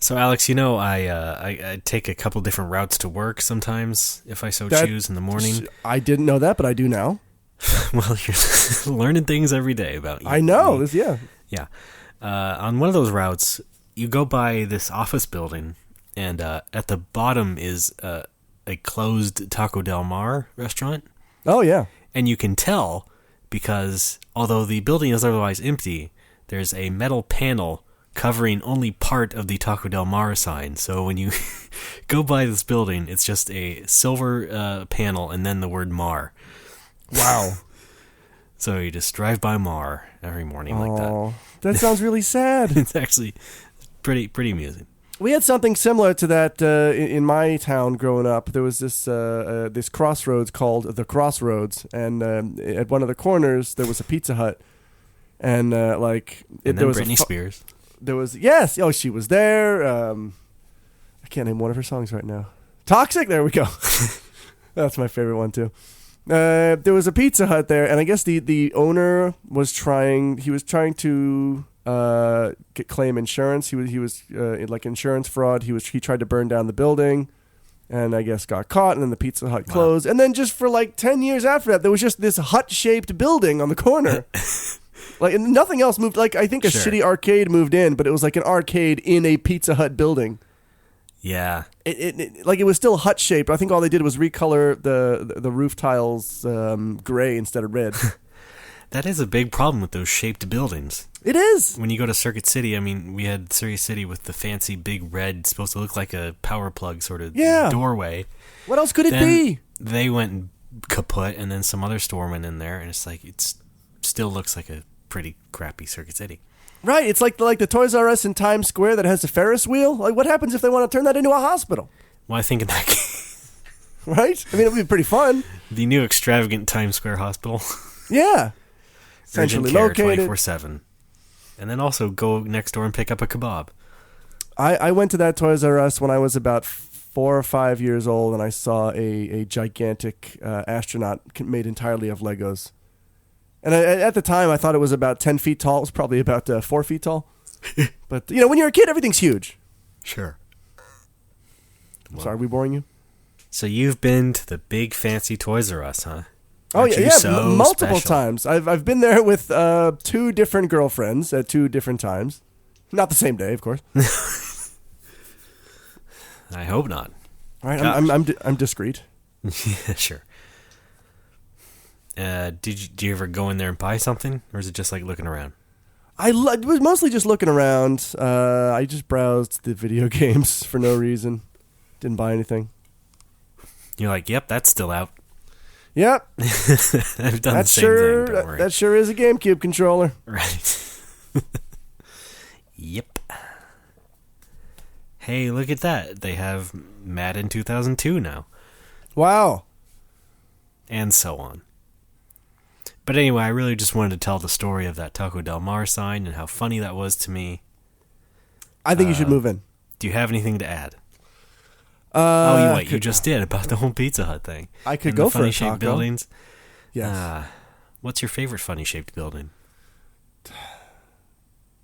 So, Alex, I take a couple different routes to work sometimes, if I so choose, in the morning. I didn't know that, but I do now. Well, you're learning things every day about you. I know. Yeah. Yeah. On one of those routes, you go by this office building, and at the bottom is a closed Taco Del Mar restaurant. Oh, yeah. And you can tell because, although the building is otherwise empty, there's a metal panel covering only part of the Taco Del Mar sign. So when you go by this building, it's just a silver panel and then the word Mar. Wow. So you just drive by Mar every morning like that. That sounds really sad. It's actually pretty amusing. We had something similar to that in my town growing up. There was this crossroads called the Crossroads, and at one of the corners there was a Pizza Hut, and there was Britney Spears. There was she was there. I can't name one of her songs right now. Toxic. There we go. That's my favorite one too. There was a Pizza Hut there, and I guess the owner was trying to claim insurance. He was like insurance fraud. He tried to burn down the building, and I guess got caught. And then the Pizza Hut closed. Wow. And then just for like 10 years after that, there was just this hut-shaped building on the corner. Like nothing else moved. Like I think a shitty arcade moved in, but it was like an arcade in a Pizza Hut building. Yeah, it was still hut shaped. I think all they did was recolor the roof tiles gray instead of red. That is a big problem with those shaped buildings. It is. When you go to Circuit City, I mean, we had Circuit City with the fancy big red, supposed to look like a power plug sort of doorway. What else could it be? They went kaput, and then some other store went in there, and it's like it still looks like a pretty crappy Circuit City. Right, it's like the Toys R Us in Times Square that has a Ferris wheel. Like, what happens if they want to turn that into a hospital? Well, I think in that case... Right? I mean, it would be pretty fun. The new extravagant Times Square hospital. Yeah. Centrally located. 24/7. And then also go next door and pick up a kebab. I went to that Toys R Us when I was about 4 or 5 years old, and I saw a gigantic astronaut made entirely of Legos. And at the time, I thought it was about 10 feet tall. It was probably about 4 feet tall. But, when you're a kid, everything's huge. Sure. Well, sorry, are we boring you? So you've been to the big, fancy Toys R Us, huh? Oh, yeah, multiple times. I've been there with 2 different girlfriends at 2 different times. Not the same day, of course. I hope not. All right, I'm discreet. Yeah, sure. Did you ever go in there and buy something, or is it just like looking around? I was mostly just looking around. I just browsed the video games for no reason. Didn't buy anything. You're like, yep, that's still out. Yep. I've done the same thing, don't worry. That sure is a GameCube controller. Right. Yep. Hey, look at that. They have Madden 2002 now. Wow. And so on. But anyway, I really just wanted to tell the story of that Taco Del Mar sign and how funny that was to me. I think you should move in. Do you have anything to add? You just did about the whole Pizza Hut thing. I could go for a taco. Funny-shaped buildings. Yes. What's your favorite funny-shaped building?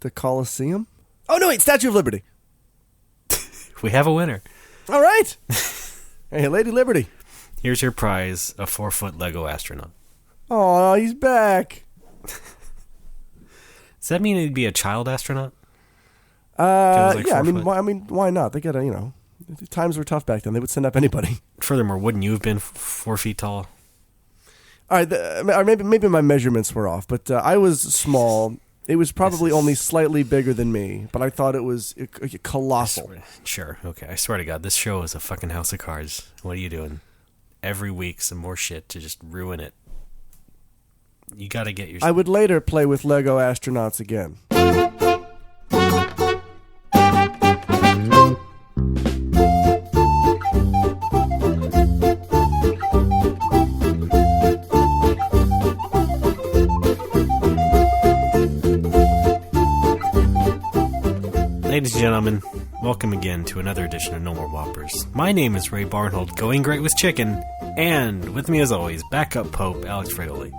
The Coliseum? Oh, no, wait, Statue of Liberty. We have a winner. All right. Hey, Lady Liberty. Here's your prize, a 4-foot Lego astronaut. Oh, he's back. Does that mean he'd be a child astronaut? Yeah, I mean, why not? They gotta, times were tough back then. They would send up anybody. Furthermore, wouldn't you have been 4 feet tall? All right, or maybe my measurements were off, but I was small. It was probably only slightly bigger than me, but I thought it was colossal. Sure, okay. I swear to God, this show is a fucking house of cards. What are you doing? Every week, some more shit to just ruin it. You gotta get your... I would later play with Lego astronauts again. Ladies and gentlemen, welcome again to another edition of No More Whoppers. My name is Ray Barnhold, going great with chicken, and with me as always, backup Pope Alex Fraioli.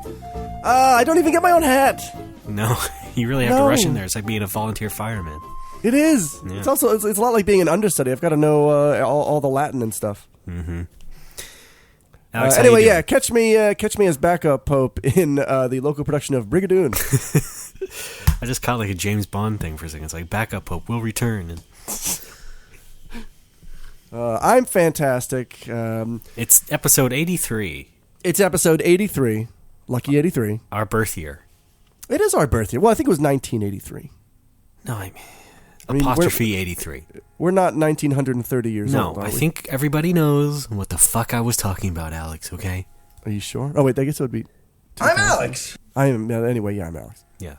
I don't even get my own hat. No, you really have to rush in there. It's like being a volunteer fireman. It is. Yeah. It's also it's a lot like being an understudy. I've got to know all the Latin and stuff. Mm-hmm. Alex, Anyway, yeah, catch me as backup Pope in the local production of Brigadoon. I just caught like a James Bond thing for a second. It's like backup Pope will return. And I'm fantastic. it's episode 83. It's episode 83. Lucky 83. Our birth year. It is our birth year. Well, I think it was 1983. No, I mean apostrophe 83. We're not 1930 years old, No, are I we? think everybody knows what the fuck I was talking about, Alex, okay? Are you sure? Oh, wait, I guess it would be... I'm Alex. I am... Anyway, yeah, I'm Alex. Yeah.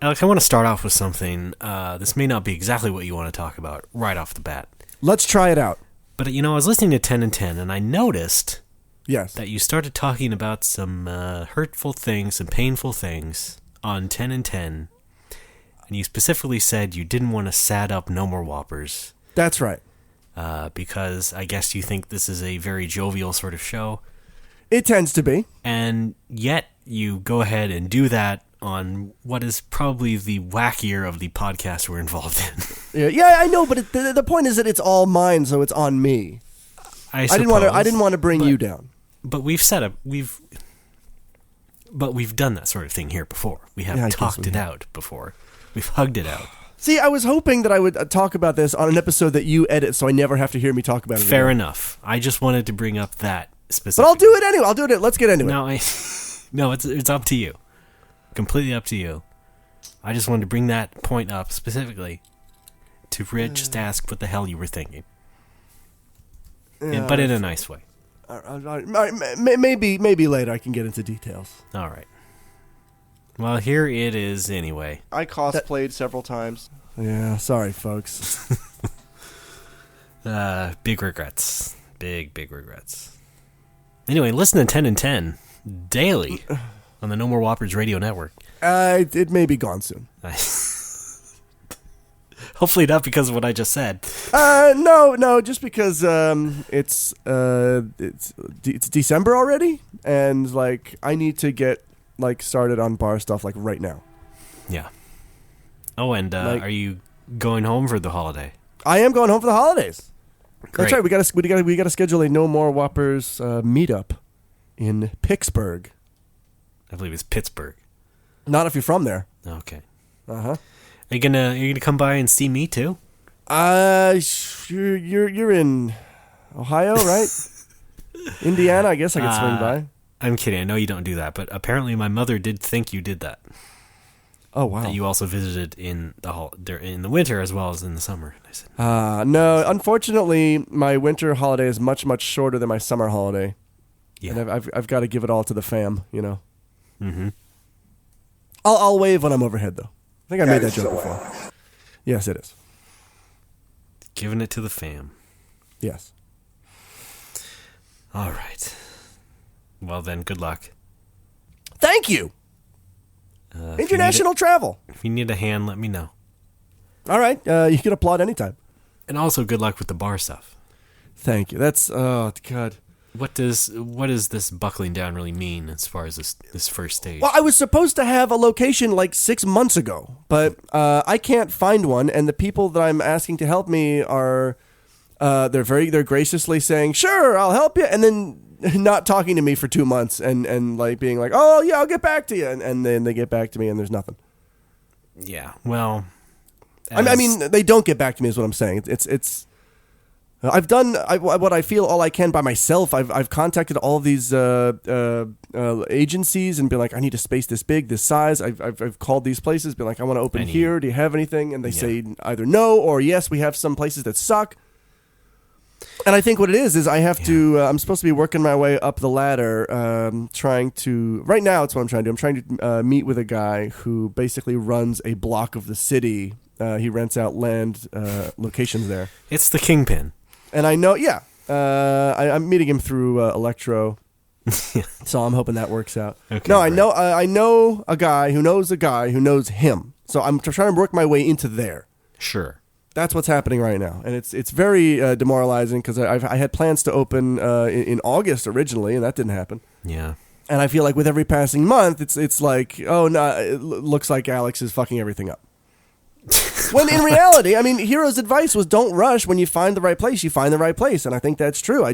Alex, I want to start off with something. This may not be exactly what you want to talk about right off the bat. Let's try it out. But, I was listening to 10 and 10, and I noticed Yes. that you started talking about some hurtful things, some painful things on 10 and 10, and you specifically said you didn't want to sad up No More Whoppers. That's right. Because I guess you think this is a very jovial sort of show. It tends to be. And yet you go ahead and do that on what is probably the wackier of the podcasts we're involved in. Yeah, I know, but the point is that it's all mine, so it's on me. I didn't want to bring you down. But we've done that sort of thing here before. We have talked it out before. We've hugged it out. See, I was hoping that I would talk about this on an episode that you edit, so I never have to hear me talk about it. Fair again. enough. I just wanted to bring up that specific. But I'll do it anyway. I'll do it. Let's get into it. No, it's up to you. Completely up to you. I just wanted to bring that point up specifically to just ask what the hell you were thinking. But in a nice way. Maybe later I can get into details. All right. Well, here it is anyway. I cosplayed several times. Yeah, sorry, folks. Big regrets. Big regrets. Anyway, listen to 10 and 10 daily on the No More Whoppers radio network. It may be gone soon. Hopefully not because of what I just said. No, just because it's December already, and like I need to get started on bar stuff right now. Yeah. Oh, and are you going home for the holiday? I am going home for the holidays. Great. That's right. We got to schedule a No More Whoppers meetup in Pittsburgh. I believe it's Pittsburgh. Not if you're from there. Okay. Uh-huh. Are you gonna come by and see me too? You're in Ohio, right? Indiana, I guess I could swing by. I'm kidding. I know you don't do that, but apparently my mother did think you did that. Oh wow! That you also visited in the winter as well as in the summer. I said, no. Unfortunately, my winter holiday is much shorter than my summer holiday. Yeah, and I've got to give it all to the fam. Mm-hmm. I'll wave when I'm overhead, though. I think I made that joke before. Yes, it is. Giving it to the fam. Yes. All right. Well then, good luck. Thank you. International travel. If you need a hand, let me know. All right. You can applaud anytime. And also, good luck with the bar stuff. Thank you. That's God. What does this buckling down really mean as far as this first stage? Well, I was supposed to have a location 6 months ago, but I can't find one, and the people that I'm asking to help me are they're graciously saying, "Sure, I'll help you," and then not talking to me for 2 months and being like, "Oh yeah, I'll get back to you," and then they get back to me and there's nothing. Yeah. Well, I mean, they don't get back to me is what I'm saying. It's I've done what I feel all I can by myself. I've contacted all of these agencies and been like, I need a space this big, this size. I've called these places, been like, I want to open here. Do you have anything? And they say either no or yes. We have some places that suck. And I think what it is I have to. I'm supposed to be working my way up the ladder, trying to. Right now, it's what I'm trying to do. I'm trying to meet with a guy who basically runs a block of the city. He rents out land locations there. It's the kingpin. And I know, I'm meeting him through Electro, so I'm hoping that works out. Okay, no, right. I know a guy who knows him, so I'm trying to work my way into there. Sure, that's what's happening right now, and it's very demoralizing because I had plans to open in August originally, and that didn't happen. Yeah, and I feel like with every passing month, it's like, oh no, it looks like Alex is fucking everything up. When in reality, I mean, Hero's advice was don't rush. When you find the right place, you find the right place. And I think that's true. I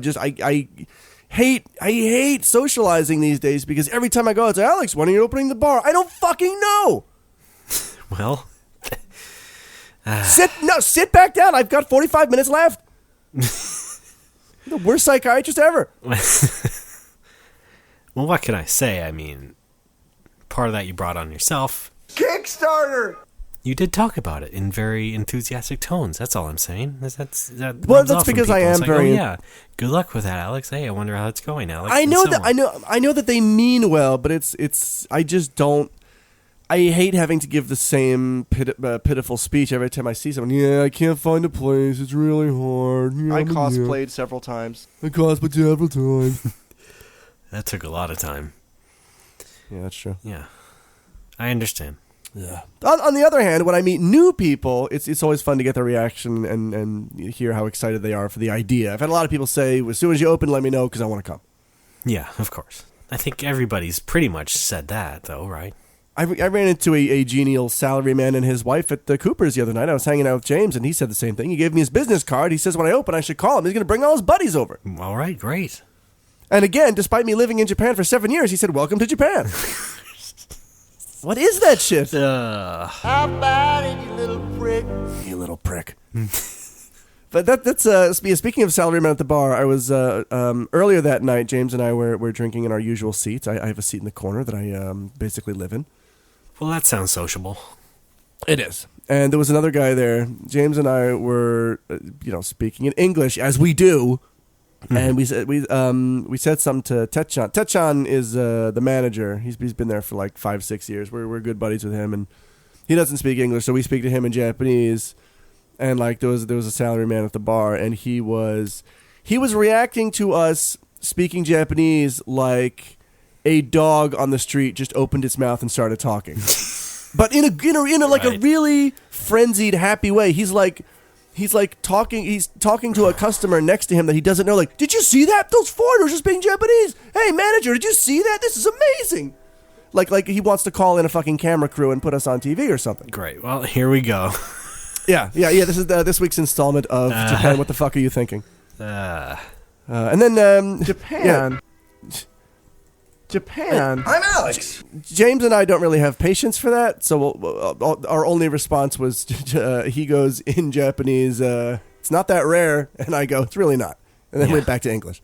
hate socializing these days because every time I go out to Alex, when are you opening the bar? I don't fucking know. Well, sit back down. I've got 45 minutes left. The worst psychiatrist ever. Well, what can I say? I mean, part of that you brought on yourself. Kickstarter! You did talk about it in very enthusiastic tones. That's all I'm saying. That's because I am very. Yeah. Good luck with that, Alex. Hey, I wonder how it's going, Alex. I know that they mean well, but it's. I just don't. I hate having to give the same pitiful speech every time I see someone. Yeah, I can't find a place. It's really hard. Yeah, I cosplayed several times. I cosplayed several times. That took a lot of time. Yeah, that's true. Yeah, I understand. Yeah. On the other hand, when I meet new people, it's always fun to get their reaction and hear how excited they are for the idea. I've had a lot of people say, as soon as you open, let me know because I want to come. Yeah, of course. I think everybody's pretty much said that, though, right? I ran into a genial salaryman and his wife at the Coopers the other night. I was hanging out with James, and he said the same thing. He gave me his business card. He says when I open, I should call him. He's going to bring all his buddies over. All right, great. And again, despite me living in Japan for 7 years, he said, welcome to Japan. What is that shit? How about it, you little prick? You little prick. But that's speaking of salaryman at the bar, I was earlier that night, James and I were drinking in our usual seats. I have a seat in the corner that I basically live in. Well, that sounds sociable. It is. And there was another guy there. James and I were, speaking in English, as we do. Mm-hmm. And we said something to Tetchan. Tetchan is the manager. He's been there for like 5-6 years. We're good buddies with him, and he doesn't speak English, so we speak to him in Japanese. And like there was a salaryman at the bar, and he was reacting to us speaking Japanese like a dog on the street just opened its mouth and started talking, but in a like a really frenzied, happy way. He's talking to a customer next to him that he doesn't know. Like, did you see that? Those foreigners are speaking Japanese. Hey, manager, did you see that? This is amazing. Like he wants to call in a fucking camera crew and put us on TV or something. Great. Well, here we go. Yeah. This is this week's installment of Japan. What the fuck are you thinking? And then Japan. Yeah. Japan. I'm Alex. James and I don't really have patience for that, so our only response was he goes in Japanese, it's not that rare, and I go, it's really not. And then went back to English.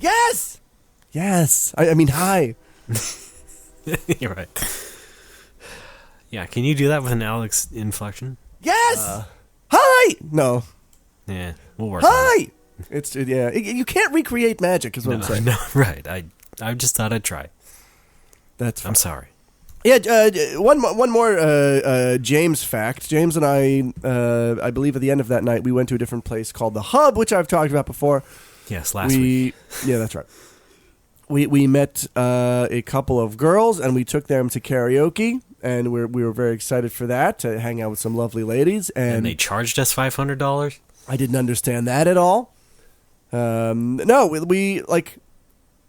Yes! Yes! I mean, hi. You're right. Yeah, can you do that with an Alex inflection? Yes! Hi! No. Yeah, we'll work hi! on it. You can't recreate magic, is what I'm saying. No, right. I just thought I'd try. That's fine. I'm sorry. Yeah, one more James fact. James and I believe at the end of that night, we went to a different place called the Hub, which I've talked about before. Yes, last week. Yeah, that's right. We met a couple of girls, and we took them to karaoke, and we were very excited for that, to hang out with some lovely ladies. And they charged us $500? I didn't understand that at all. No,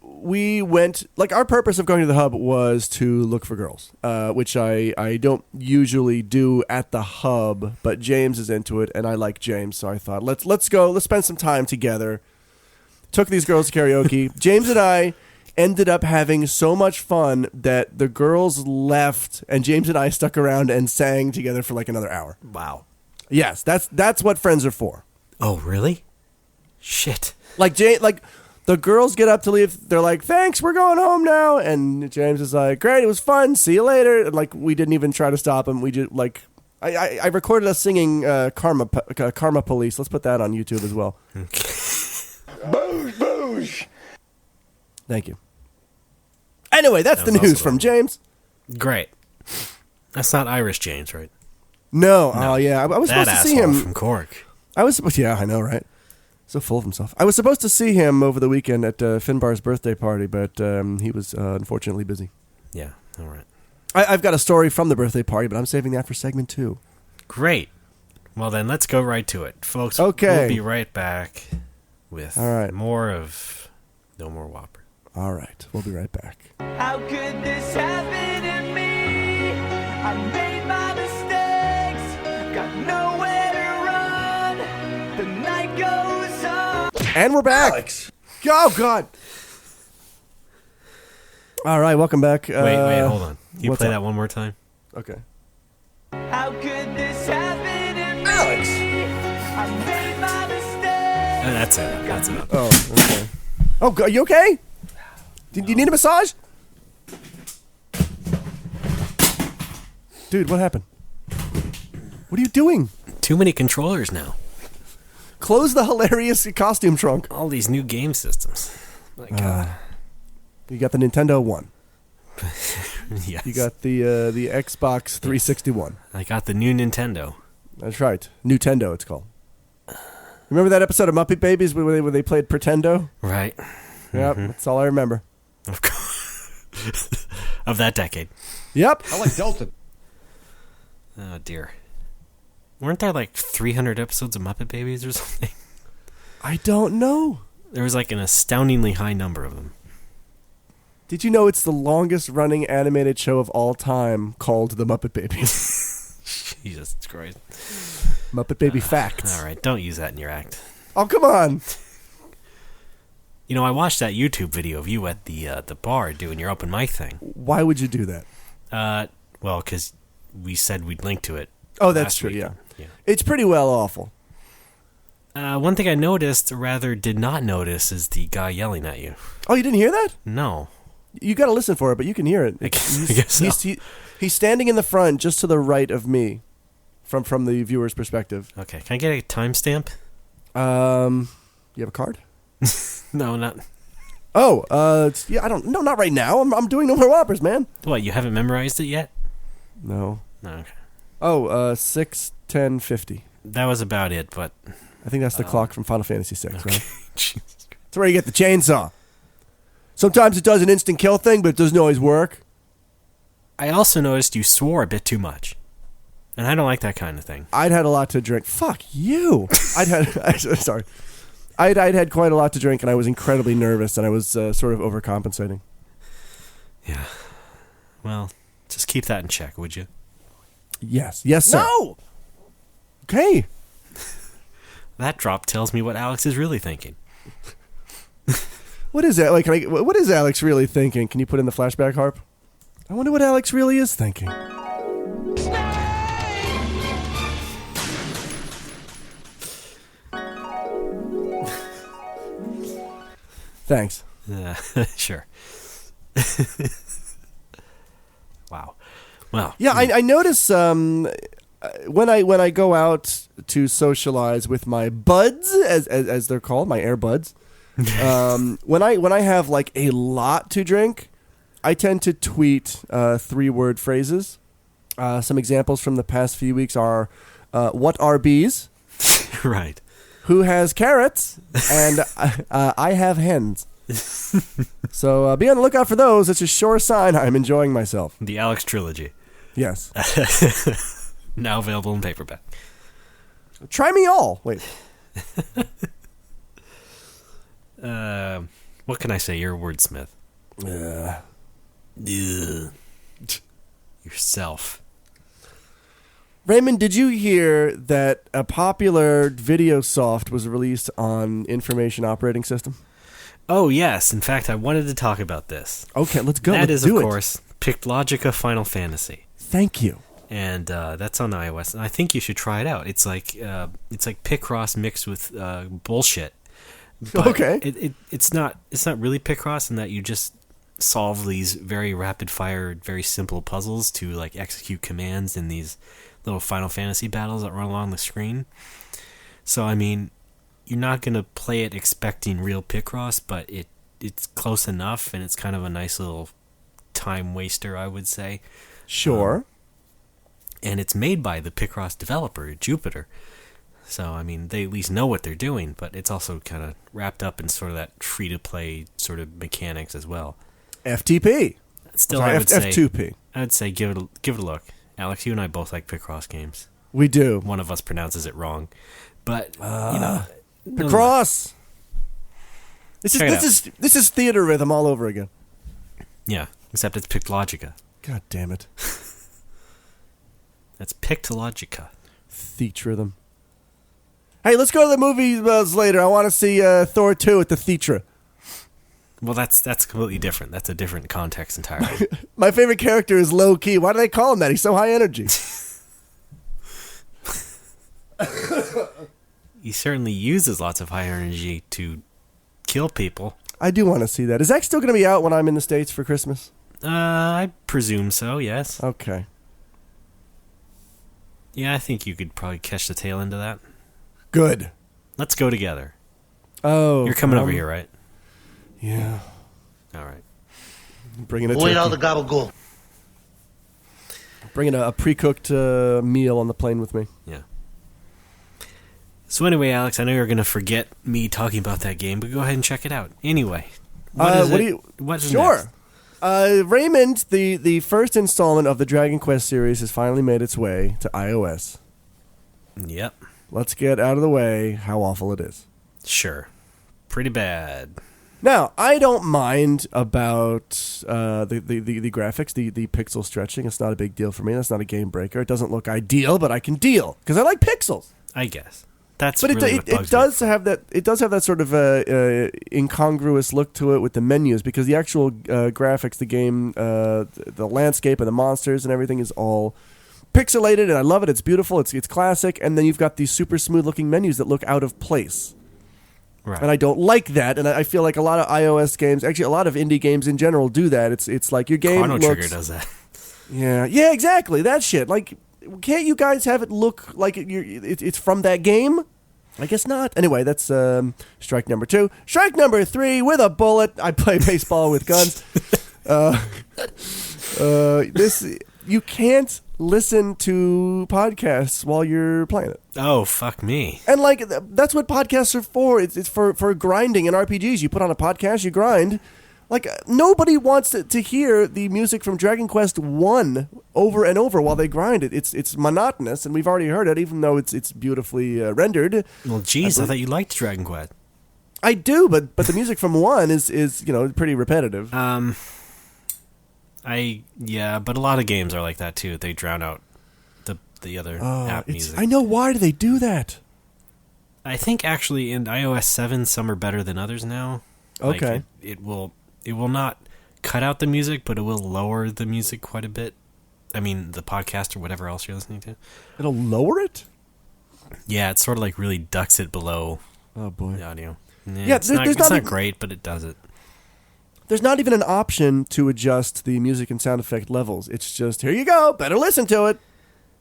we went, like, our purpose of going to the Hub was to look for girls, which I don't usually do at the Hub, but James is into it, and I like James, so I thought, let's go, let's spend some time together. Took these girls to karaoke. James and I ended up having so much fun that the girls left, and James and I stuck around and sang together for like another hour. Wow. Yes, that's what friends are for. Oh, really? Shit. Like the girls get up to leave. They're like, "Thanks, we're going home now." And James is like, "Great, it was fun. See you later." And like, we didn't even try to stop him. We just like, I recorded us singing Karma Police. Let's put that on YouTube as well. Boosh, boosh. Thank you. Anyway, that's the news from James. Great. That's not Irish James, right? No. Oh yeah, I was supposed to see him from Cork. Yeah, I know, right? So full of himself. I was supposed to see him over the weekend at Finbar's birthday party, but he was unfortunately busy. Yeah, all right. I've got a story from the birthday party, but I'm saving that for segment 2. Great. Well, then let's go right to it. Folks, okay. We'll be right back with more of No More Whopper. All right, we'll be right back. How could this happen to me? I made my mistakes, got nowhere to run. The night goes on. And we're back. Alex. Oh, God. All right, welcome back. Wait, hold on. Can you what's play up? that one more time? Okay. How could this happen to me? Alex. I made my mistakes. That's it. That's enough. Oh, okay. Oh, are you okay? Do you need a massage? Dude, what happened? What are you doing? Too many controllers now. Close the hilarious costume trunk. All these new game systems. My God. You got the Nintendo One. Yes. You got the Xbox 361. I got the new Nintendo. That's right. Nintendo, it's called. Remember that episode of Muppet Babies where they played Pretendo? Right. Yep, that's all I remember. Of course. Of that decade. Yep. I like Delta. Oh, dear. Weren't there like 300 episodes of Muppet Babies or something? I don't know. There was like an astoundingly high number of them. Did you know it's the longest running animated show of all time called The Muppet Babies? Jesus Christ. Muppet Baby Facts. All right, don't use that in your act. Oh, come on. You know, I watched that YouTube video of you at the bar doing your open mic thing. Why would you do that? Well, because we said we'd link to it. Oh, that's last true, week. yeah. Yeah. It's pretty well awful. One thing I noticed, or rather did not notice, is the guy yelling at you. Oh, you didn't hear that? No. You got to listen for it, but you can hear it. I guess so. He's standing in the front just to the right of me from the viewer's perspective. Okay, can I get a timestamp? You have a card? No, not... Oh, yeah, no, not right now. I'm doing No More Whoppers, man. What, you haven't memorized it yet? No. No, okay. Oh, 6:10:50. That was about it, but... I think that's the clock from Final Fantasy VI, Okay. right? Jesus. That's where you get the chainsaw. Sometimes it does an instant kill thing, but it doesn't always work. I also noticed you swore a bit too much. And I don't like that kind of thing. I'd had a lot to drink. Fuck you. I'd had quite a lot to drink, and I was incredibly nervous, and I was sort of overcompensating. Yeah. Well, just keep that in check, would you? Yes, sir. No! Okay. That drop tells me what Alex is really thinking. What is that? Like, what is Alex really thinking? Can you put in the flashback harp? I wonder what Alex really is thinking. Thanks. Sure. Wow. Well. Yeah, I notice when I go out to socialize with my buds, as they're called, my airbuds. When I have like a lot to drink, I tend to tweet 3-word phrases. Some examples from the past few weeks are, "What are bees?" Right. "Who has carrots?" and "I have hens." So be on the lookout for those. It's a sure sign I'm enjoying myself. The Alex Trilogy. Yes. Now available in paperback. Try me all. Wait. What can I say? You're a wordsmith. Ugh. Yourself. Raymond, did you hear that a popular video soft was released on Information Operating System? Oh, yes. In fact, I wanted to talk about this. Okay, let's go. That Let's is, of do it. course, Pictlogica Final Fantasy. Thank you. And that's on iOS. And I think you should try it out. It's like Picross mixed with bullshit. But Okay. It's not really Picross in that you just solve these very rapid fire, very simple puzzles to like execute commands in these little Final Fantasy battles that run along the screen. So I mean, you're not gonna play it expecting real Picross, but it's close enough, and it's kind of a nice little time waster, I would say. Sure. And it's made by the Picross developer, Jupiter. So, I mean, they at least know what they're doing, but it's also kind of wrapped up in sort of that free-to-play sort of mechanics as well. FTP. Still, Sorry, I would say F2P. I would say give it a look. Alex, you and I both like Picross games. We do. One of us pronounces it wrong, but you know, Picross. This is theater rhythm all over again. Yeah, except it's Pictlogica. God damn it. That's Pictologica. Theatre them. Hey, let's go to the movies later. I want to see Thor 2 at the Theatre. Well, that's completely different. That's a different context entirely. My favorite character is Low Key. Why do they call him that? He's so high energy. He certainly uses lots of high energy to kill people. I do want to see that. Is that still going to be out when I'm in the States for Christmas? I presume so, yes. Okay. Yeah, I think you could probably catch the tail end of that. Good. Let's go together. Oh. You're coming over here, right? Yeah. All right. Bringing a Avoid all turkey. the gabagool. Bringing a pre-cooked meal on the plane with me. Yeah. So anyway, Alex, I know you're going to forget me talking about that game, but go ahead and check it out. Anyway. What's Sure. next? Raymond, the first installment of the Dragon Quest series has finally made its way to iOS. Yep. Let's get out of the way how awful it is. Sure. Pretty bad. Now, I don't mind about the graphics, the pixel stretching. It's not a big deal for me. That's not a game breaker. It doesn't look ideal, but I can deal because I like pixels. I guess. That's But really what bugs me. it does have that sort of incongruous look to it with the menus because the actual graphics, the game, the landscape and the monsters and everything is all pixelated, and I love it. It's beautiful. It's classic, and then you've got these super smooth looking menus that look out of place. Right. And I don't like that, and I feel like a lot of iOS games, actually a lot of indie games in general, do that. It's like your game Chrono looks... Trigger does that. Yeah, exactly. That shit. Like, can't you guys have it look like it's from that game? I guess not. Anyway, that's strike number 2. Strike number 3, with a bullet. I play baseball with guns. You can't listen to podcasts while you're playing it. Oh, fuck me. And like that's what podcasts are for. It's for grinding in RPGs. You put on a podcast, you grind. Like nobody wants to hear the music from Dragon Quest 1 over and over while they grind it. It's monotonous, and we've already heard it, even though it's beautifully rendered. Well, geez, I thought you liked Dragon Quest. I do, but the music from 1 is pretty repetitive. But a lot of games are like that too. They drown out the other app music. I know. Why do they do that? I think actually in iOS 7 some are better than others now. Okay. Like it will not cut out the music, but it will lower the music quite a bit. I mean, the podcast or whatever else you're listening to. It'll lower it? Yeah, it sort of like really ducks it below Oh boy. the audio. Yeah, it's there's not not great, but it does it. There's not even an option to adjust the music and sound effect levels. It's just, here you go, better listen to it.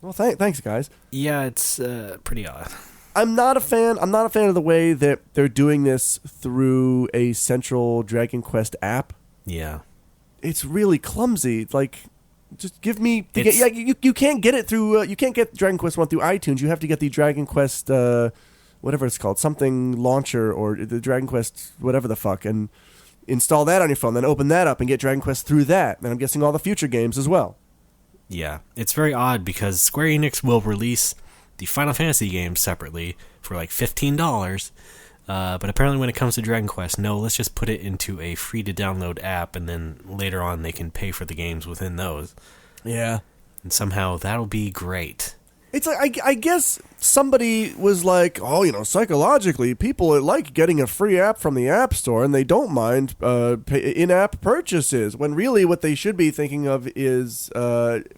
Well, thanks, guys. Yeah, it's pretty odd. I'm not a fan of the way that they're doing this through a central Dragon Quest app. Yeah. It's really clumsy. Like, just give me... You can't get it through... you can't get Dragon Quest 1 through iTunes. You have to get the Dragon Quest... whatever it's called. Something launcher or the Dragon Quest... whatever the fuck. And install that on your phone. Then open that up and get Dragon Quest through that. And I'm guessing all the future games as well. Yeah. It's very odd because Square Enix will release the Final Fantasy games separately for like $15. But apparently when it comes to Dragon Quest, no, let's just put it into a free-to-download app, and then later on they can pay for the games within those. Yeah. And somehow that'll be great. It's like, I guess somebody was like, psychologically, people like getting a free app from the App Store, and they don't mind in-app purchases, when really what they should be thinking of is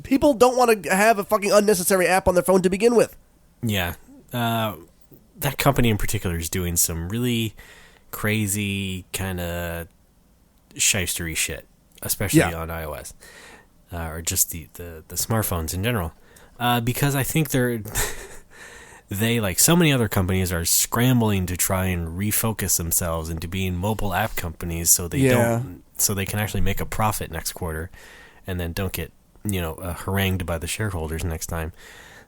people don't want to have a fucking unnecessary app on their phone to begin with. Yeah. That company in particular is doing some really crazy kind of shystery shit, especially on iOS, or just the smartphones in general. Because I think they, like so many other companies, are scrambling to try and refocus themselves into being mobile app companies, so they can actually make a profit next quarter, and then don't get harangued by the shareholders next time.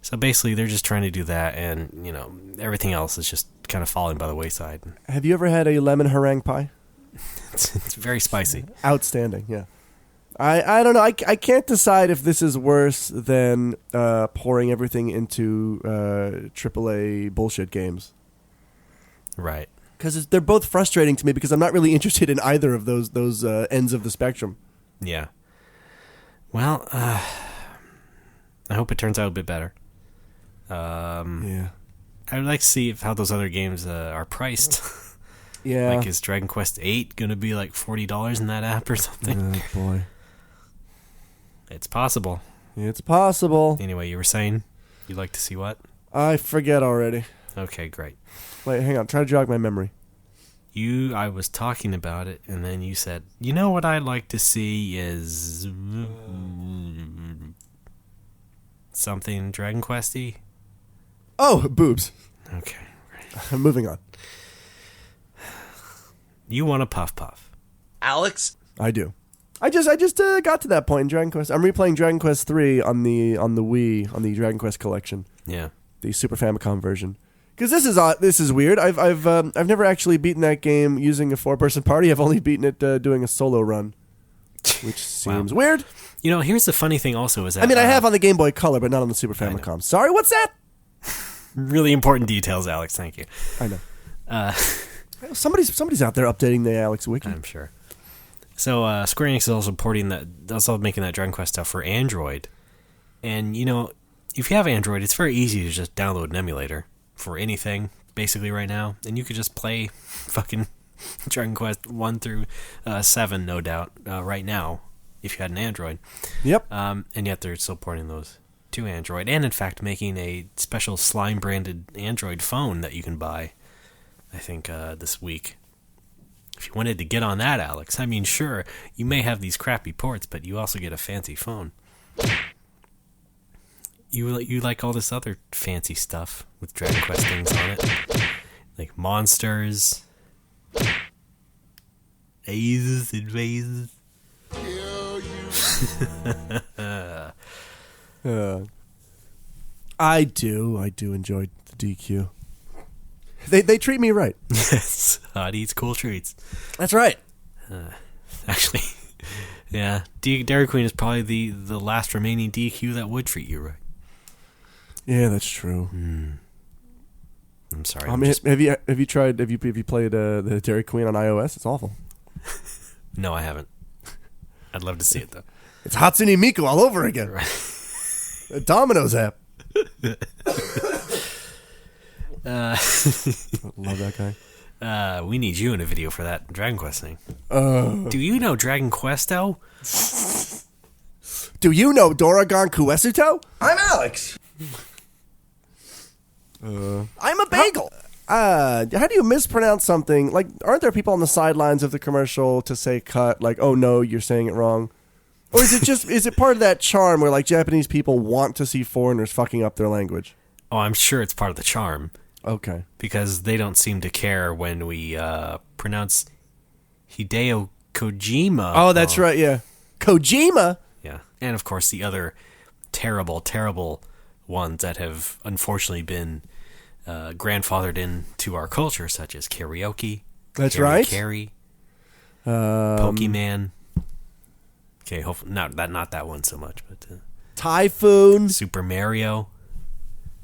So basically, they're just trying to do that, and everything else is just kind of falling by the wayside. Have you ever had a lemon meringue pie? It's very spicy. Outstanding, yeah. I don't know. I can't decide if this is worse than pouring everything into AAA bullshit games. Right. Because they're both frustrating to me because I'm not really interested in either of those ends of the spectrum. Yeah. Well, I hope it turns out a bit better. Yeah. I would like to see how those other games are priced. Yeah. Like, is Dragon Quest VIII going to be like $40 in that app or something? Oh, boy. It's possible. It's possible. Anyway, you were saying you'd like to see what? I forget already. Okay, great. Wait, hang on. Try to jog my memory. I was talking about it, and then you said, you know what I'd like to see is something Dragon Quest-y? Oh, boobs. Okay, right. Moving on. You want a puff puff. Alex? I do. I just got to that point in Dragon Quest. I'm replaying Dragon Quest 3 on the Wii, on the Dragon Quest collection, Yeah. the Super Famicom version. Because this is weird. I've never actually beaten that game using a 4-person party. I've only beaten it doing a solo run, which seems weird. You know, here's the funny thing also is that... I mean, I have on the Game Boy Color, but not on the Super Famicom. Sorry, what's that? Really important details, Alex. Thank you. I know. Somebody's out there updating the Alex Wiki. I'm sure. So Square Enix is also making that Dragon Quest stuff for Android. And, you know, if you have Android, it's very easy to just download an emulator for anything, basically, right now. And you could just play fucking Dragon Quest 1 through 7, no doubt, right now, if you had an Android. Yep. And yet they're still porting those to Android. And, in fact, making a special Slime-branded Android phone that you can buy, I think, this week. If you wanted to get on that, Alex, I mean, sure, you may have these crappy ports, but you also get a fancy phone. You like all this other fancy stuff with Dragon Quest things on it, like monsters, azes and vases. I do enjoy the DQ. They treat me right. Yes, hot eats, cool treats. That's right. Actually, yeah, Dairy Queen is probably the last remaining DQ that would treat you right. Yeah, that's true. I'm sorry. I mean, have you played the Dairy Queen on iOS? It's awful. No, I haven't. I'd love to see it though. It's Hatsune Miku all over again. The Domino's app. Love that guy. We need you in a video for that Dragon Quest thing. Do you know Dragon Questo? Do you know Doragon Kuesuto? I'm Alex. I'm a bagel. How do you mispronounce something? Like, aren't there people on the sidelines of the commercial to say cut? Like, oh no, you're saying it wrong. Or is it part of that charm where like Japanese people want to see foreigners fucking up their language? Oh, I'm sure it's part of the charm. Okay. Because they don't seem to care when we pronounce Hideo Kojima. Oh, that's right, yeah. Kojima? Yeah. And, of course, the other terrible, terrible ones that have unfortunately been grandfathered into our culture, such as karaoke. That's right. Carry. Pokemon. Okay, hopefully not that one so much, but Typhoon. Super Mario.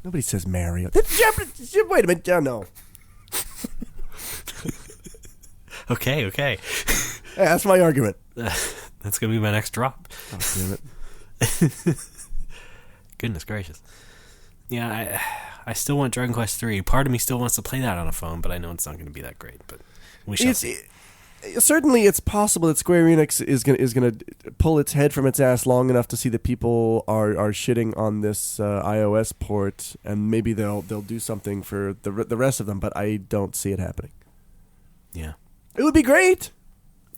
Nobody says Mario. Wait a minute. Oh, no. Okay. Hey, that's my argument. That's going to be my next drop. Oh, damn it. Goodness gracious. Yeah, I still want Dragon Quest 3. Part of me still wants to play that on a phone, but I know it's not going to be that great. But we shall see. Certainly, it's possible that Square Enix is going to pull its head from its ass long enough to see that people are shitting on this iOS port, and maybe they'll do something for the rest of them. But I don't see it happening. Yeah, it would be great.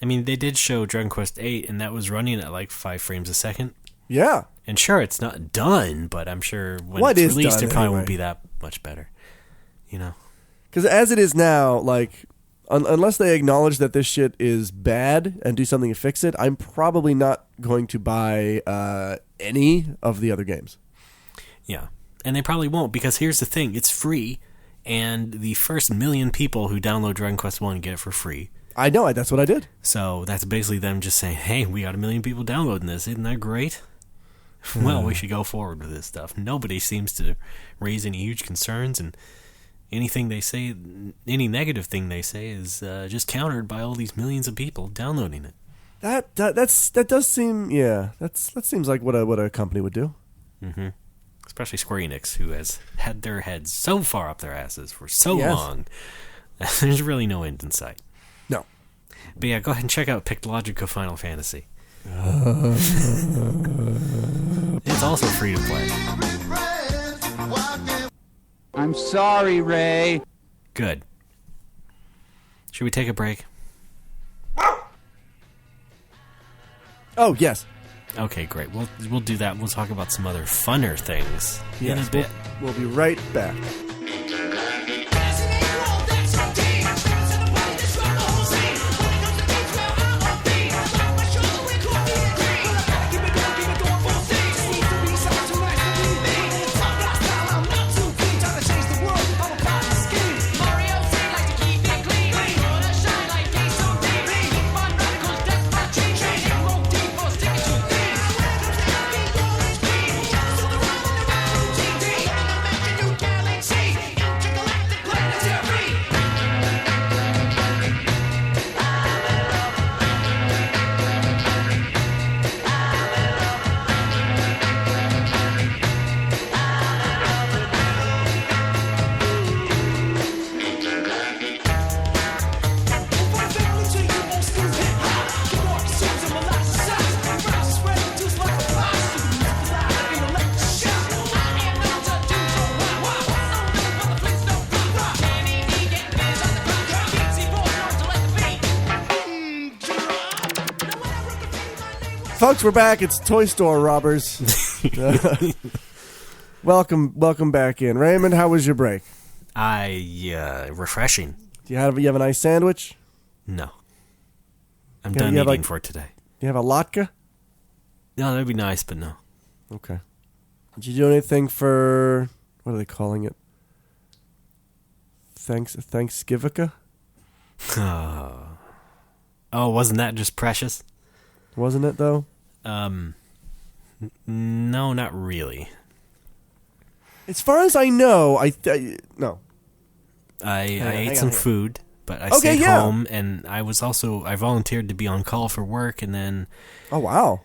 I mean, they did show Dragon Quest 8, and that was running at like 5 frames a second. Yeah, and sure, it's not done, but I'm sure when what it's is released, done, it probably anyway? won't be that much better. You know, because as it is now, like. Unless they acknowledge that this shit is bad and do something to fix it, I'm probably not going to buy any of the other games. Yeah, and they probably won't, because here's the thing. It's free, and the first 1 million people who download Dragon Quest 1 get it for free. I know, that's what I did. So that's basically them just saying, hey, we got 1 million people downloading this. Isn't that great? Well, we should go forward with this stuff. Nobody seems to raise any huge concerns, and anything they say, any negative thing they say is just countered by all these millions of people downloading it. That does seem, yeah. That seems like what a company would do. Especially Square Enix, who has had their heads so far up their asses for so Yes. long. There's really no end in sight. No. But yeah, go ahead and check out Pictologica Final Fantasy. It's also free to play. I'm sorry, Ray. Good. Should we take a break? Oh, yes. Okay, great. We'll do that. We'll talk about some other funner things in a bit. We'll be right back. Folks, we're back. It's Toy Store Robbers. Welcome back in. Raymond, how was your break? Refreshing. Do you have a nice sandwich? No. I'm Yeah, done you have, eating like- for today. Do you have a latke? No, that'd be nice, but no. Okay. Did you do anything for, what are they calling it? Thanksgiving? Oh, wasn't that just precious? Wasn't it, though? No, not really. As far as I know, no. I hang ate on some here. food, but I Okay, stayed yeah. home, and I volunteered to be on call for work, and then, Oh, wow.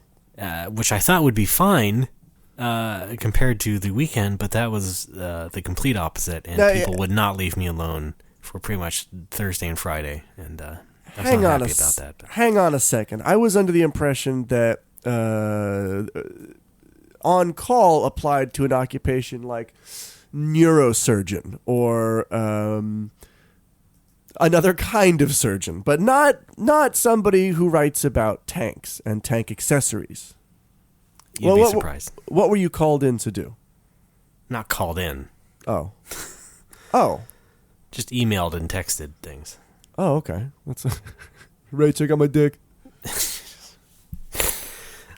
which I thought would be fine compared to the weekend, but that was the complete opposite, and Yeah, people yeah. would not leave me alone for pretty much Thursday and Friday, and I was Hang not on happy about that. But. Hang on a second. I was under the impression that on call applied to an occupation like neurosurgeon or another kind of surgeon, but not somebody who writes about tanks and tank accessories. You'd be surprised. What were you called in to do? Not called in, Oh. Oh. just emailed and texted things. Oh, okay. Ray, check out my dick.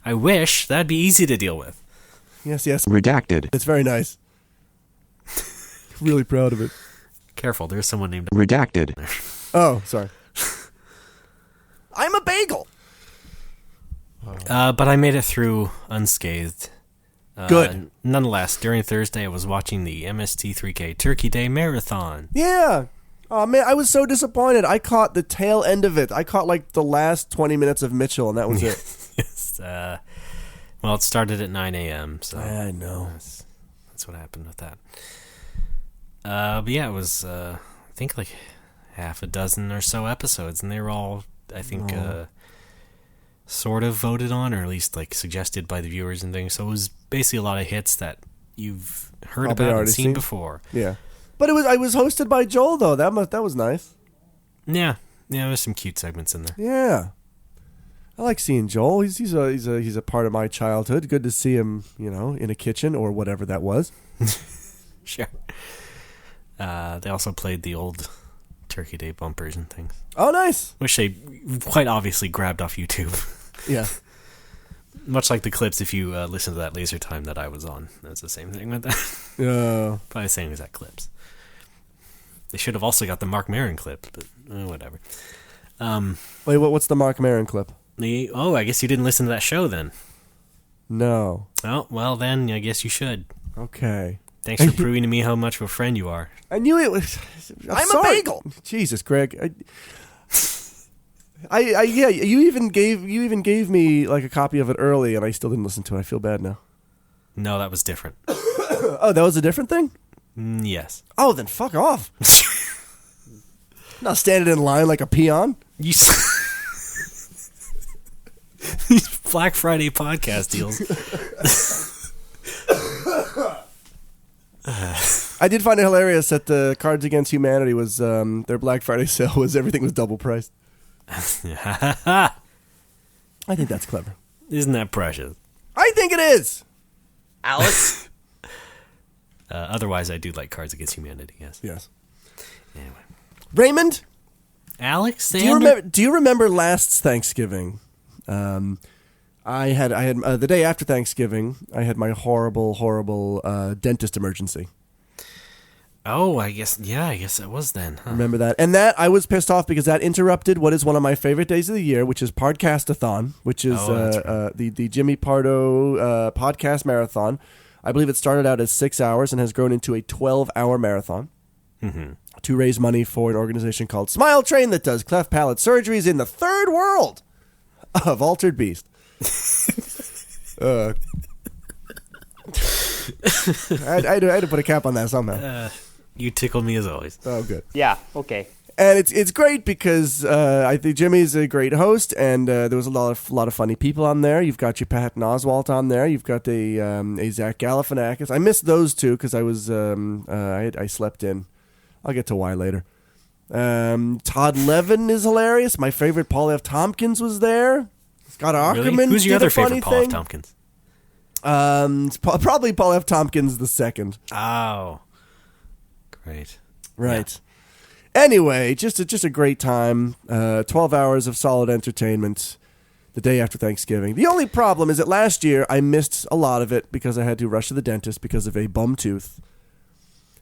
I wish that'd be easy to deal with. Yes, yes. Redacted. It's very nice. Really proud of it. Careful, there's someone named. Redacted. Oh, sorry. I'm a bagel. But I made it through unscathed. Good. Nonetheless, during Thursday, I was watching the MST3K Turkey Day Marathon. Yeah. Oh, man, I was so disappointed. I caught the tail end of it. I caught, like, the last 20 minutes of Mitchell, and that was it. Yes. Well, it started at 9 a.m., so I know. that's what happened with that. But yeah, it was, I think, like half a dozen or so episodes, and they were all, I think, sort of voted on, or at least, like, suggested by the viewers and things. So it was basically a lot of hits that you've heard Probably about and already seen seen. before. Yeah. But I was hosted by Joel, though. That was nice. Yeah, there's some cute segments in there. Yeah. I like seeing Joel. He's a part of my childhood. Good to see him, in a kitchen or whatever that was. Sure. They also played the old Turkey Day bumpers and things, Oh, nice. which they quite obviously grabbed off YouTube. Yeah. Much like the clips, if you listen to that Laser Time that I was on, that's the same thing with that. Probably the same exact clips. They should have also got the Mark Maron clip, but whatever. Wait, what's the Mark Maron clip? I guess you didn't listen to that show then. No. Oh, well then, I guess you should. Okay. Thanks for proving to me how much of a friend you are. I knew it was. I'm a bagel. Jesus, Greg. Yeah. You even gave me like a copy of it early, and I still didn't listen to it. I feel bad now. No, that was different. Oh, that was a different thing? Yes. Oh, then fuck off. Not standing in line like a peon. You. These Black Friday podcast deals. I did find it hilarious that the Cards Against Humanity was their Black Friday sale was everything was double priced. I think that's clever. Isn't that precious? I think it is. Alex? Otherwise, I do like Cards Against Humanity. Yes. Yes. Anyway, Raymond, Alex, do you remember last Thanksgiving? I had the day after Thanksgiving. I had my horrible dentist emergency. Oh, I guess it was then. Huh? Remember that? And that I was pissed off because that interrupted what is one of my favorite days of the year, which is Podcastathon, which is the Jimmy Pardo podcast marathon. I believe it started out as 6 hours and has grown into a 12-hour marathon to raise money for an organization called Smile Train that does cleft palate surgeries in the third world of Altered Beast. I had to put a cap on that somehow. You tickled me as always. Oh, good. Yeah, okay. And it's great because I think Jimmy's a great host, and there was a lot of funny people on there. You've got your Patton Oswalt on there. You've got a Zach Galifianakis. I missed those two because I was I slept in. I'll get to why later. Todd Levin is hilarious. My favorite Paul F. Tompkins was there. Scott Aukerman. Really? Who's your did other a funny favorite Paul F. thing. Tompkins? It's probably Paul F. Tompkins the second. Oh, great. Right. Yeah. Anyway, just a great time. 12 hours of solid entertainment the day after Thanksgiving. The only problem is that last year I missed a lot of it because I had to rush to the dentist because of a bum tooth.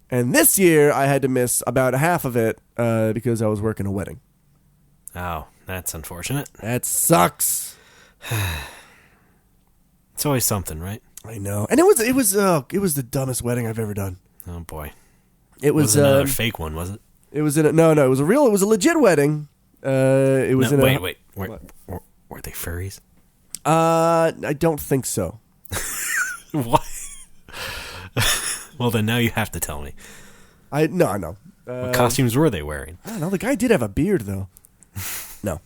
And this year I had to miss about half of it because I was working a wedding. Oh, that's unfortunate. That sucks. It's always something, right? I know. And it was the dumbest wedding I've ever done. Oh boy. It was another fake one, was it? It was it was a legit wedding. Wait. Were they furries? I don't think so. What? Well, then now you have to tell me. I know. What costumes were they wearing? I don't know. The guy did have a beard, though. No.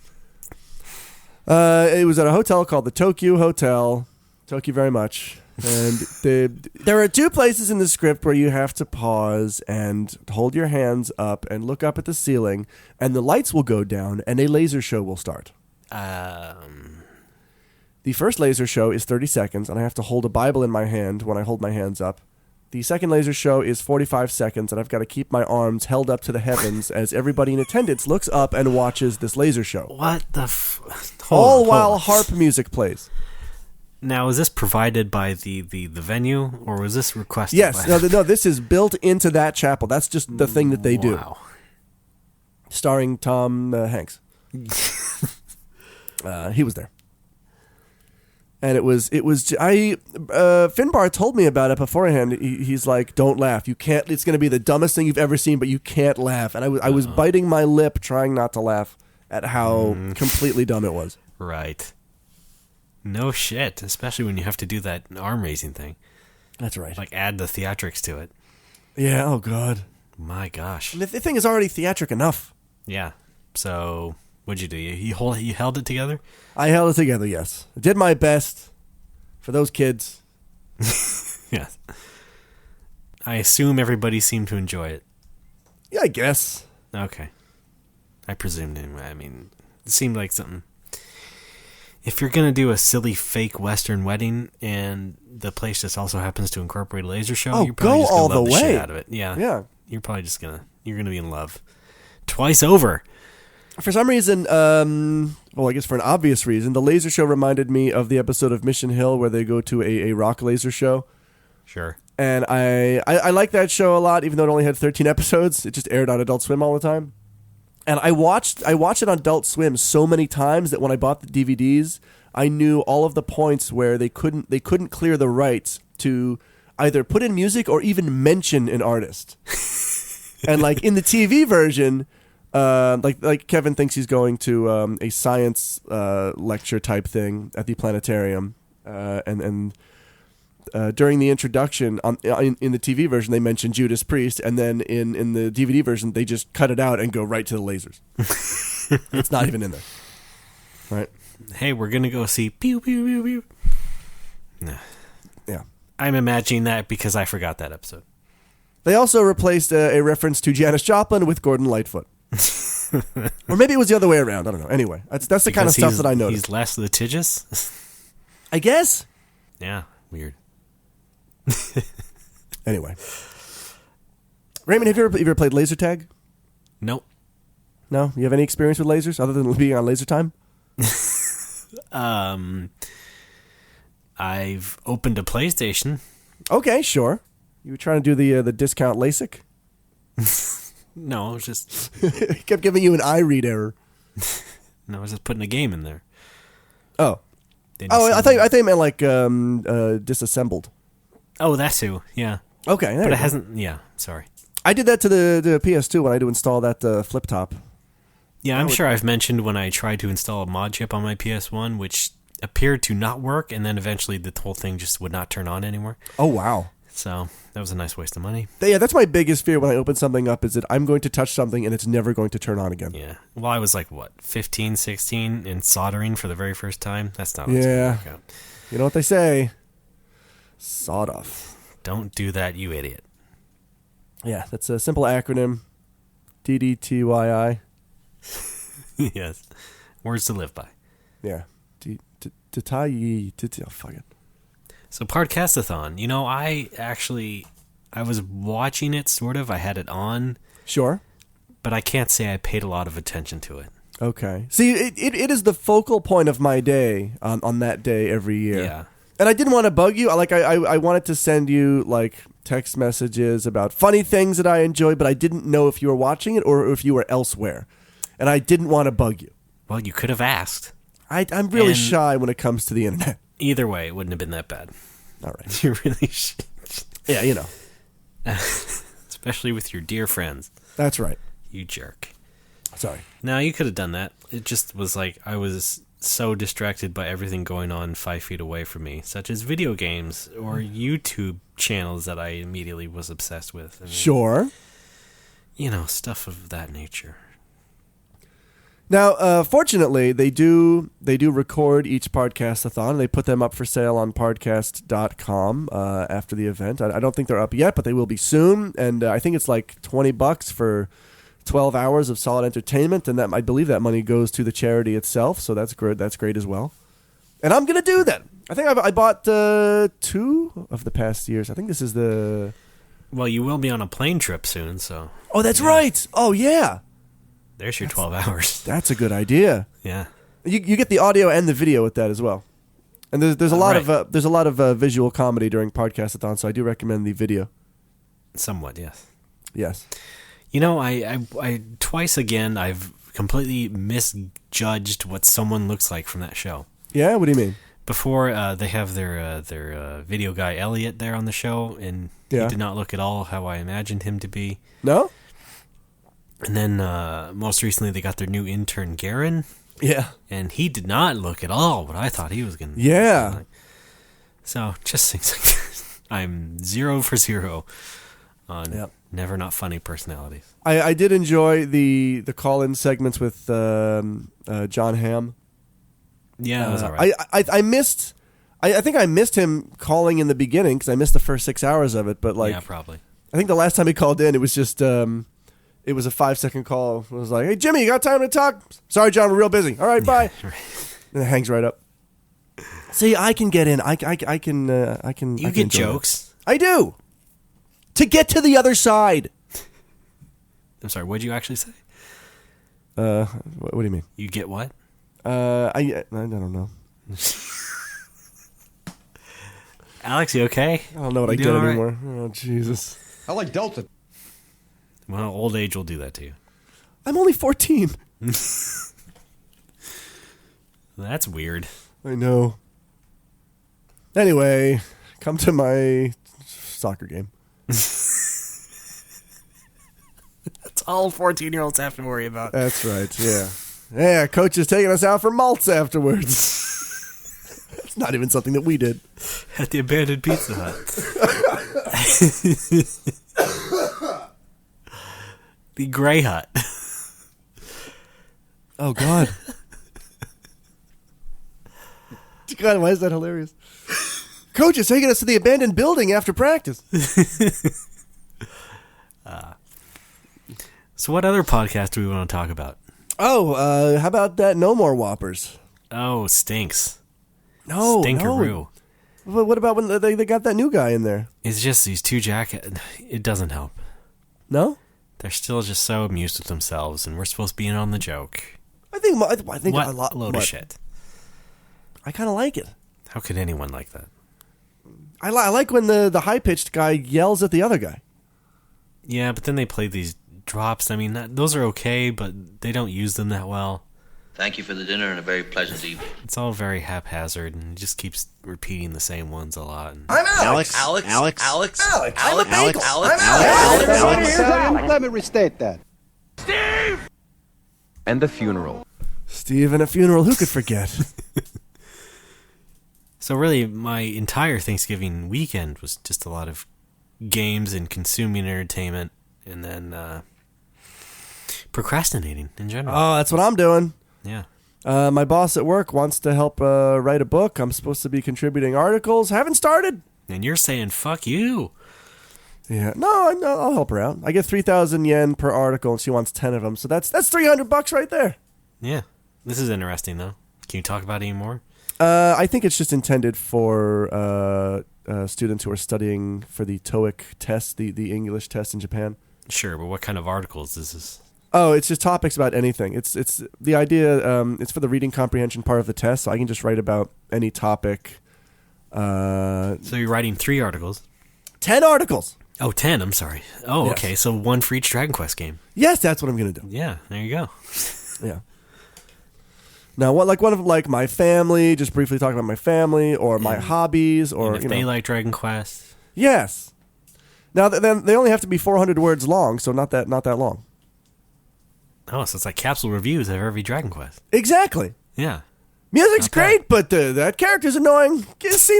It was at a hotel called the Tokyo Hotel. Thank you very much. And there are two places in the script where you have to pause and hold your hands up and look up at the ceiling, and the lights will go down, and a laser show will start. The first laser show is 30 seconds, and I have to hold a Bible in my hand when I hold my hands up. The second laser show is 45 seconds, and I've got to keep my arms held up to the heavens as everybody in attendance looks up and watches this laser show. What the while harp music plays. Now, is this provided by the venue, or was this requested? Yes. No, this is built into that chapel. That's just the thing that they do. Wow. Starring Tom Hanks. He was there. And Finbar told me about it beforehand. He's like, don't laugh. You can't, it's going to be the dumbest thing you've ever seen, but you can't laugh. And I was biting my lip trying not to laugh at how completely dumb it was. Right. No shit, especially when you have to do that arm raising thing. That's right. Like add the theatrics to it. Yeah, oh God. My gosh. And the thing is already theatric enough. Yeah. So, what'd you do? You held it together? I held it together, yes. I did my best for those kids. Yes. I assume everybody seemed to enjoy it. Yeah, I guess. Okay. I presumed anyway. I mean, it seemed like something. If you're going to do a silly fake Western wedding and the place just also happens to incorporate a laser show, you're probably just going to love the shit out of it. Yeah. Yeah. You're probably just going to be in love. Twice over. For some reason, I guess for an obvious reason, the laser show reminded me of the episode of Mission Hill where they go to a rock laser show. Sure. And I like that show a lot, even though it only had 13 episodes. It just aired on Adult Swim all the time. And I watched it on Adult Swim so many times that when I bought the DVDs, I knew all of the points where they couldn't clear the rights to either put in music or even mention an artist. And like in the TV version, like Kevin thinks he's going to a science lecture type thing at the planetarium, and during the introduction in the TV version, they mention Judas Priest, and then in the DVD version, they just cut it out and go right to the lasers. It's not even in there. Right? Hey, we're going to go see pew, pew, pew, pew. Nah. Yeah. I'm imagining that because I forgot that episode. They also replaced a reference to Janis Joplin with Gordon Lightfoot. Or maybe it was the other way around. I don't know. Anyway, that's the kind of stuff that I noticed. He's less litigious? I guess. Yeah, weird. Anyway. Raymond, have you ever played laser tag? Nope. No? You have any experience with lasers other than being on Laser Time? I've opened a PlayStation. Okay, sure. You were trying to do the discount LASIK? No, I was just... It kept giving you an eye read error. No, I was just putting a game in there. Oh. I thought you meant like disassembled. Oh, that too, yeah. Okay. But it hasn't... Yeah, sorry. I did that to the PS2 when I had to install that flip top. Yeah, I'm sure I've mentioned when I tried to install a mod chip on my PS1, which appeared to not work, and then eventually the whole thing just would not turn on anymore. Oh, wow. So that was a nice waste of money. Yeah, that's my biggest fear when I open something up is that I'm going to touch something and it's never going to turn on again. Yeah. Well, I was like, 15, 16, and soldering for the very first time? That's not what's going to work out. You know what they say? Sawed off. Don't do that, you idiot. Yeah, that's a simple acronym. DDTYI. Yes. Words to live by. Yeah. Oh, fuck it. So Podcastathon, I was watching it, sort of. I had it on. Sure. But I can't say I paid a lot of attention to it. Okay. See, it is the focal point of my day on that day every year. Yeah. And I didn't want to bug you. I wanted to send you, text messages about funny things that I enjoy, but I didn't know if you were watching it or if you were elsewhere. And I didn't want to bug you. Well, you could have asked. I'm really shy when it comes to the internet. Either way, it wouldn't have been that bad. All right. You really should. Yeah, you know. Especially with your dear friends. That's right. You jerk. Sorry. No, you could have done that. It just was like I was so distracted by everything going on 5 feet away from me, such as video games or YouTube channels that I immediately was obsessed with. Sure. Stuff of that nature. Now, fortunately, they do record each podcast-a-thon. They put them up for sale on podcast.com after the event. I don't think they're up yet, but they will be soon. And I think it's like $20 for 12 hours of solid entertainment, and I believe that money goes to the charity itself. So that's great. That's great as well. And I'm gonna do that. I think I bought 2 of the past years. I think this is the. Well, you will be on a plane trip soon, so. Oh, that's right. Oh, yeah. There's your 12 hours. That's a good idea. Yeah. You get the audio and the video with that as well. And there's a lot of visual comedy during Podcast-a-thon, so I do recommend the video. Somewhat, yes. Yes. I twice again I've completely misjudged what someone looks like from that show. Yeah, what do you mean? Before they have their video guy Elliot there on the show, and he did not look at all how I imagined him to be. No? And then most recently they got their new intern Garen. Yeah. And he did not look at all what I thought he was going to Yeah. Like. So just things like that. I'm 0 for 0 on never not funny personalities. I did enjoy the call-in segments with John Hamm. Yeah, it was all right. I missed... I think I missed him calling in the beginning because I missed the first 6 hours of it. But yeah, probably. I think the last time he called in, it was just... it was a 5-second call. It was like, "Hey, Jimmy, you got time to talk?" "Sorry, John, we're real busy." "All right, bye." And it hangs right up. See, I can get in. I can. You get jokes. That. I do. To get to the other side. I'm sorry. What did you actually say? What do you mean? You get what? I don't know. Alex, you okay? I don't know what I get anymore. Oh, Jesus. I like Delta. Well, old age will do that to you. I'm only 14. That's weird. I know. Anyway, come to my soccer game. That's all 14-year-olds have to worry about. That's right, yeah. Yeah, coach is taking us out for malts afterwards. It's not even something that we did. At the abandoned Pizza Hut. The Grey Hut. Oh, God. God, why is that hilarious? Coach is taking us to the abandoned building after practice. So what other podcast do we want to talk about? Oh, how about that No More Whoppers? Oh, stinks. No, Stinkaroo. no. But what about when they got that new guy in there? It's just these two jackets. It doesn't help. No? They're still just so amused with themselves, and we're supposed to be in on the joke. I think What a lot. load of shit. I kind of like it. How could anyone like that? I like when the high-pitched guy yells at the other guy. Yeah, but then they play these drops. I mean, those are okay, but they don't use them that well. Thank you for the dinner and a very pleasant evening. It's all very haphazard, and it just keeps repeating the same ones a lot. And I'm Alex. Alex. Alex. Alex. Alex. I'm a bagel. Alex. Let me restate that. And the funeral. Steve and a funeral, who could forget? So really, my entire Thanksgiving weekend was just a lot of games and consuming entertainment, and then procrastinating in general. Oh, that's what I'm doing. Yeah. My boss at work wants to help write a book. I'm supposed to be contributing articles. Haven't started. And you're saying, fuck you. Yeah, no, I'll help her out. I get 3,000 yen per article, and she wants 10 of them. So that's $300 right there. Yeah. This is interesting, though. Can you talk about it anymore? I think it's just intended for students who are studying for the TOEIC test, the English test in Japan. Sure, but what kind of articles is this? Oh, it's just topics about anything. It's the idea. It's for the reading comprehension part of the test, so I can just write about any topic. So you're writing 3 articles? 10 articles. Oh, 10, I'm sorry. Oh, Yes. okay, so 1 for each Dragon Quest game. Yes, that's what I'm gonna do. Yeah, there you go. Yeah. Now, one of my family, just briefly talking about my family, or my hobbies, or And if they like Dragon Quest. Yes. Now, then they only have to be 400 words long, so not that long. Oh, so it's like capsule reviews of every Dragon Quest. Exactly. Yeah. Music's Not bad. great, but that character's annoying. Get a C-.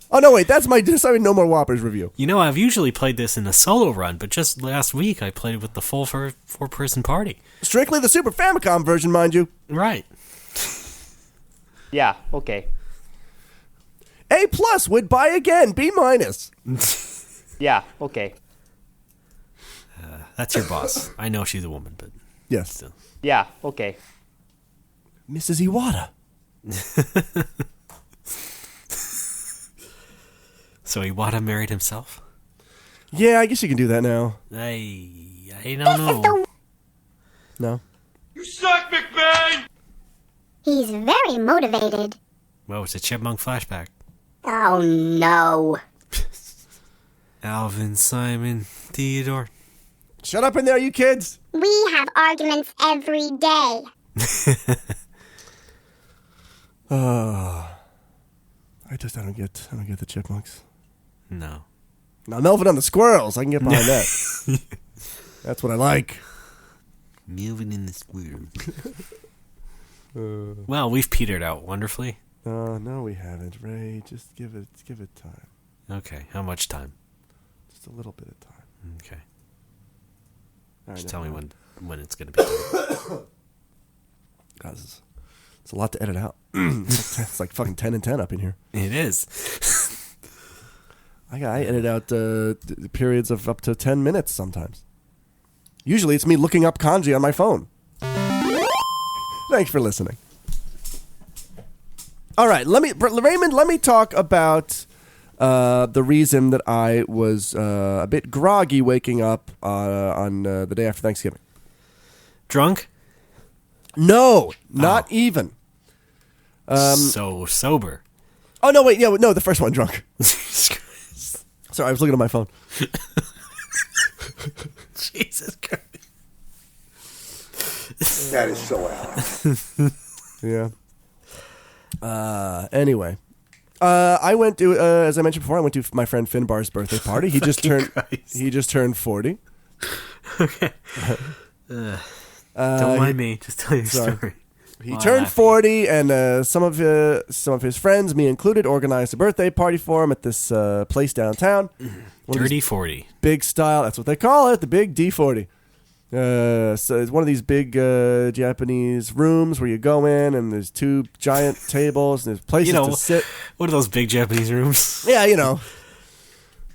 Oh no, wait, that's my No More Whoppers review. You know, I've usually played this in a solo run, but just last week I played it with the full 4-person party. Strictly the Super Famicom version, mind you. Right. Yeah, okay. A+ would buy again. B-. Yeah, okay. That's your boss. I know she's a woman, but Yes. still. Yeah, okay. Mrs. Iwata. So Iwata married himself? Yeah, I guess you can do that now. I don't know. No? He's very motivated. Whoa, it's a chipmunk flashback. Oh no. Alvin, Simon, Theodore. Shut up in there, you kids. We have arguments every day. I don't get the chipmunks. No. Now Melvin and the squirrels, I can get behind that. That's what I like. Moving in the square. Well, we've petered out wonderfully. No, we haven't, Ray. Just give it time. Okay, how much time? Just a little bit of time. Okay. All right, Just never tell me mind. when it's going to be done. Guys, it's a lot to edit out. It's like fucking 10 and 10 up in here. It is. I edit out periods of up to 10 minutes sometimes. Usually it's me looking up kanji on my phone. Thanks for listening. All right, Raymond, let me talk about the reason that I was a bit groggy waking up on the day after Thanksgiving. Drunk? No, not even. So sober. Oh, no, wait, no, the first one, drunk. Sorry, I was looking at my phone. Jesus Christ. That is so Alex. Yeah. Anyway. I went to, as I mentioned before, I went to my friend Finbar's birthday party. He just turned 40. Okay. Don't mind me. Just tell your story. He Well, turned I'm happy. 40, and some of his friends, me included, organized a birthday party for him at this place downtown. Dirty 40. Big style. That's what they call it, the big D40. So it's one of these big Japanese rooms where you go in, and there's two giant tables, and there's places to sit. What are those big Japanese rooms? Yeah, you know.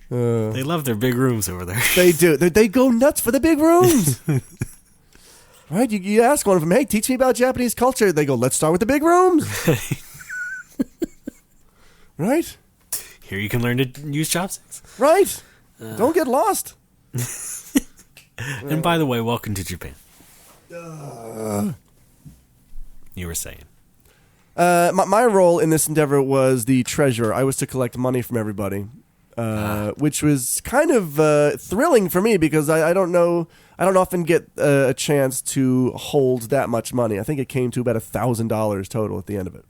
They love their big rooms over there. They do. They go nuts for the big rooms. Right? You ask one of them, hey, teach me about Japanese culture. They go, let's start with the big rooms. Right? Here you can learn to use chopsticks. Right. Don't get lost. And by the way, welcome to Japan. You were saying. My role in this endeavor was the treasurer. I was to collect money from everybody, which was kind of thrilling for me because I don't often get a chance to hold that much money. I think it came to about $1,000 total at the end of it.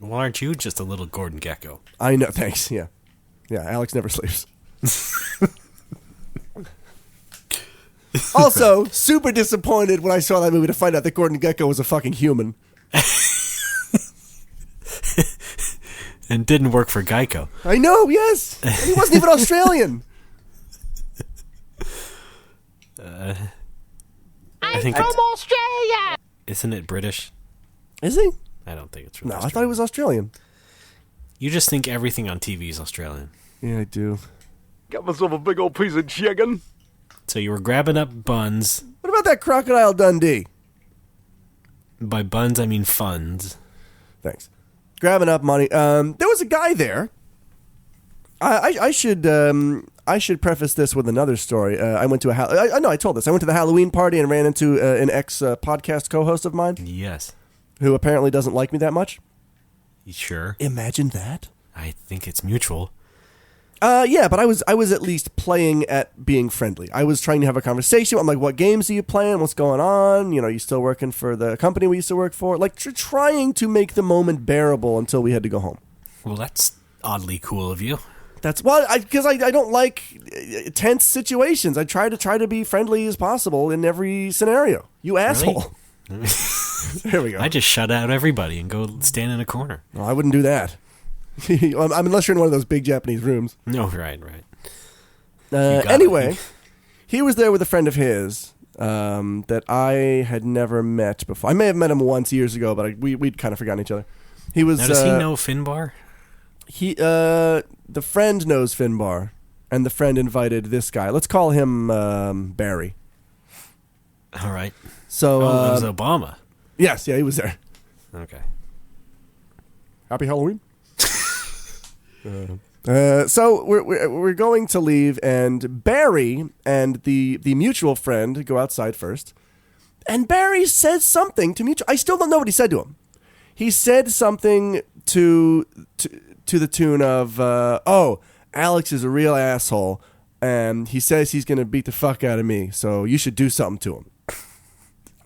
Well, aren't you just a little Gordon Gecko? I know. Thanks. Yeah. Alex never sleeps. Also, super disappointed when I saw that movie to find out that Gordon Gecko was a fucking human. And didn't work for Geico. I know, yes. And he wasn't even Australian. I think from Australia! Isn't it British? Is he? I don't think it's from No, I Australia. thought he was Australian. You just think everything on TV is Australian. Yeah, I do. Got myself a big old piece of chicken. So you were grabbing up buns. What about that Crocodile Dundee? By buns, I mean funds. Thanks. Grabbing up money. There was a guy there. I should preface this with another story. I went to I told this. I went to the Halloween party and ran into an ex-podcast co-host of mine Yes. who apparently doesn't like me that much. You sure? Imagine that. I think it's mutual. Yeah, but I was at least playing at being friendly. I was trying to have a conversation. I'm like, what games are you playing? What's going on? You know, you still working for the company we used to work for? Like, trying to make the moment bearable until we had to go home. Well, that's oddly cool of you. That's because I don't like tense situations. I try to be friendly as possible in every scenario. You asshole. Really? There we go. I just shut out everybody and go stand in a corner. No, I wouldn't do that. Unless you're in one of those big Japanese rooms. No, right. got Anyway, it. he was there with a friend of his that I had never met before. I may have met him once years ago, but we'd kind of forgotten each other. He was. Now, does he know Finbar? The friend knows Finbar, and the friend invited this guy. Let's call him Barry. All right. So it was Obama. yes, yeah, he was there. Okay. Happy Halloween. So we're going to leave, and Barry and the mutual friend go outside first, and Barry says something to mutual. I still don't know what he said to him. He said something to the tune of, "Oh, Alex is a real asshole, and he says he's gonna beat the fuck out of me. So you should do something to him."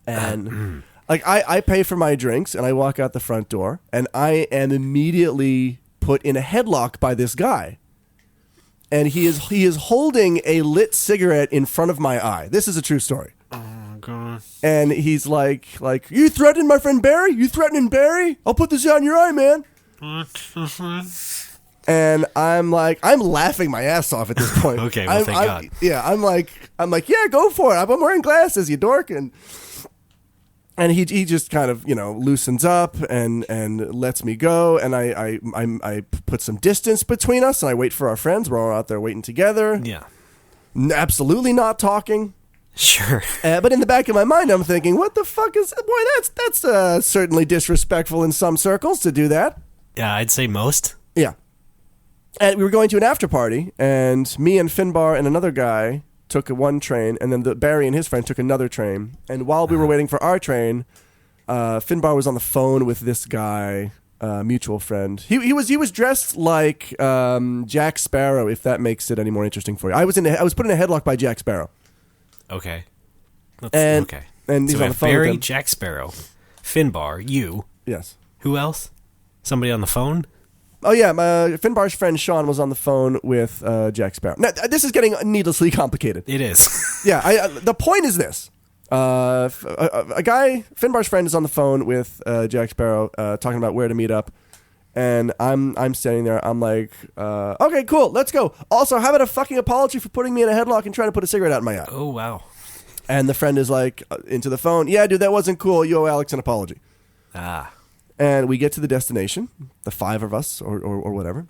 And like I pay for my drinks, and I walk out the front door, and I am immediately put in a headlock by this guy, and he is holding a lit cigarette in front of my eye. This is a true story. Oh God. And he's like, "You threatening my friend Barry? You threatening Barry? I'll put this out in your eye, man." And I'm laughing my ass off at this point. Okay, well, thank God. Yeah, I'm like, yeah, go for it. I'm wearing glasses, you dork. And he just kind of, loosens up and lets me go. And I put some distance between us, and I wait for our friends. We're all out there waiting together. Yeah. Absolutely not talking. Sure. But in the back of my mind, I'm thinking, what the fuck is... Boy, that's certainly disrespectful in some circles to do that. Yeah, I'd say most. Yeah. And we were going to an after party, and me and Finbar and another guy took one train, and then Barry and his friend took another train. And while we were waiting for our train, Finbar was on the phone with this guy, mutual friend. He was dressed like Jack Sparrow, if that makes it any more interesting for you. I was put in a headlock by Jack Sparrow. Okay. Okay. And he's So we on the have phone with Barry, him. Jack Sparrow, Finbar, you. Yes. Who else? Somebody on the phone? Oh, yeah. Finbar's friend Sean was on the phone with Jack Sparrow. Now, this is getting needlessly complicated. It is. Yeah. The point is this. A guy, Finbar's friend, is on the phone with Jack Sparrow, talking about where to meet up. And I'm standing there. I'm like, okay, cool, let's go. Also, how about a fucking apology for putting me in a headlock and trying to put a cigarette out in my eye? Oh, wow. And the friend is like, into the phone, yeah, dude, that wasn't cool. You owe Alex an apology. Ah. And we get to the destination, the 5 of us or whatever.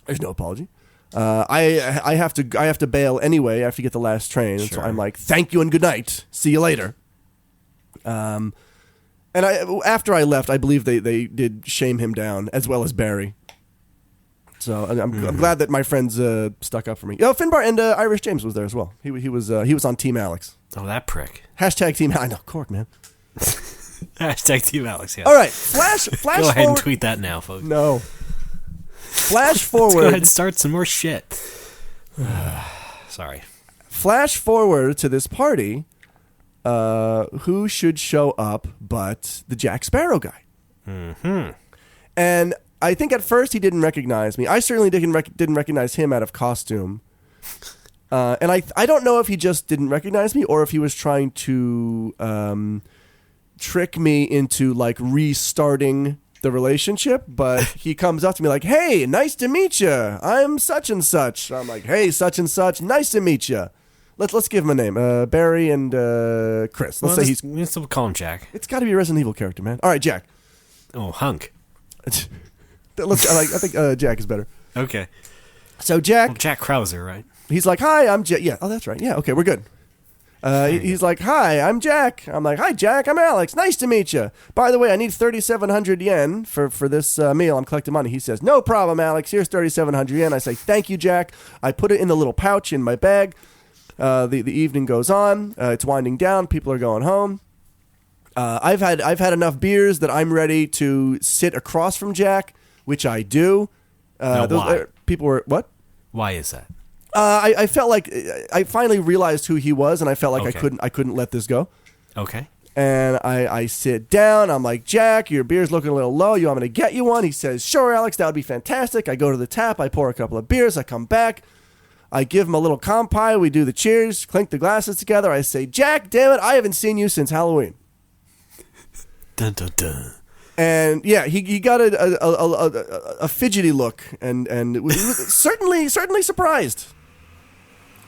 There's no apology. I have to bail anyway. I have to get the last train. Sure. So I'm like, thank you and good night. See you later. And after I left, I believe they did shame him down, as well as Barry. So I'm glad that my friends stuck up for me. Oh, Finbar and Irish James was there as well. He was on Team Alex. Oh, that prick. Hashtag Team I know, Cork, man. Hashtag Team Alex, yeah. All right, flash Go forward. ahead and tweet that now, folks. No. Flash Let's go ahead forward. and start some more shit. Sorry. Flash forward to this party. Who should show up but the Jack Sparrow guy? Mm-hmm. And I think at first he didn't recognize me. I certainly didn't recognize him out of costume. And I don't know if he just didn't recognize me or if he was trying to trick me into like restarting the relationship. But he comes up to me like, "Hey, nice to meet you. I'm such and such." I'm like, "Hey, such and such. Nice to meet you." Let's give him a name. Barry and Chris. Let's say we'll call him Jack. It's got to be a Resident Evil character, man. All right, Jack. Oh, Hunk. I think Jack is better. Okay. So Jack, Well, Jack Krauser, right? he's like, "Hi, I'm Jack." Yeah. Oh, that's right. Yeah. Okay, we're good. He's like, "Hi, I'm Jack." I'm like, "Hi, Jack. I'm Alex. Nice to meet you. By the way, I need 3,700 yen for this meal. I'm collecting money." He says, "No problem, Alex. Here's 3,700 yen." I say, "Thank you, Jack." I put it in the little pouch in my bag. The evening goes on. It's winding down. People are going home. I've had enough beers that I'm ready to sit across from Jack, which I do. Why? People were what? Why is that? I felt like I finally realized who he was, and I felt like Okay. I couldn't let this go. Okay. And I sit down. I'm like, "Jack, your beer's looking a little low. You want me to get you one?" He says, "Sure, Alex. That would be fantastic." I go to the tap. I pour a couple of beers. I come back. I give him a little kampai. We do the cheers, clink the glasses together. I say, "Jack, damn it, I haven't seen you since Halloween." Dun dun dun. And yeah, he got a fidgety look, and he was certainly surprised.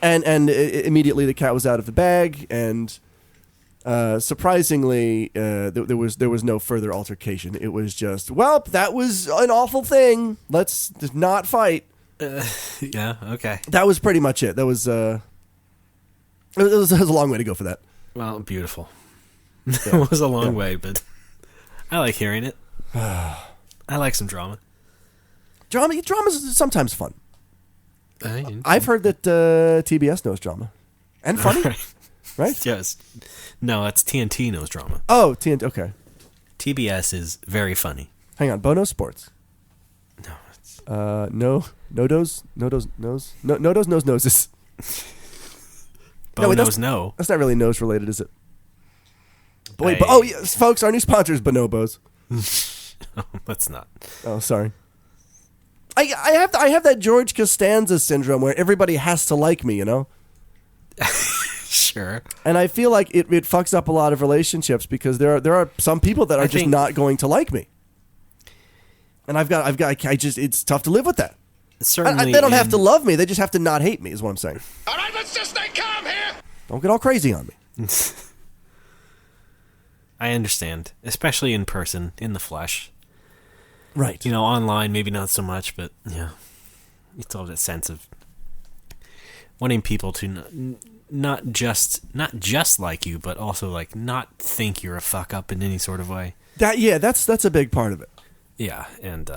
And immediately the cat was out of the bag, and surprisingly, there was no further altercation. It was just, well, that was an awful thing. Let's just not fight. Yeah, okay. That was pretty much it. That was it was a long way to go for that. Well, beautiful. It was a long way, but I like hearing it. I like some drama. Drama's sometimes fun. I I've heard that TBS knows drama. And funny, right? Yes. No, it's TNT knows drama. Oh, TNT, okay. TBS is very funny. Hang on, Bono Sports. No, it's... Nodos noses. Bo wait, knows no. That's not really nose related, is it? But wait, Hey. oh yes, folks, our new sponsor is Bonobos. Oh, that's not. Oh, sorry. I have that George Costanza syndrome where everybody has to like me, you know? Sure. And I feel like it fucks up a lot of relationships because there are some people that are just not going to like me. And it's tough to live with that. Certainly. They don't have to love me. They just have to not hate me, is what I'm saying. All right, let's just stay calm here. Don't get all crazy on me. I understand, especially in person, in the flesh. Right. You know, online maybe not so much, but yeah, you still have that sense of wanting people to not just like you, but also like not think you're a fuck up in any sort of way. That's a big part of it. Yeah, and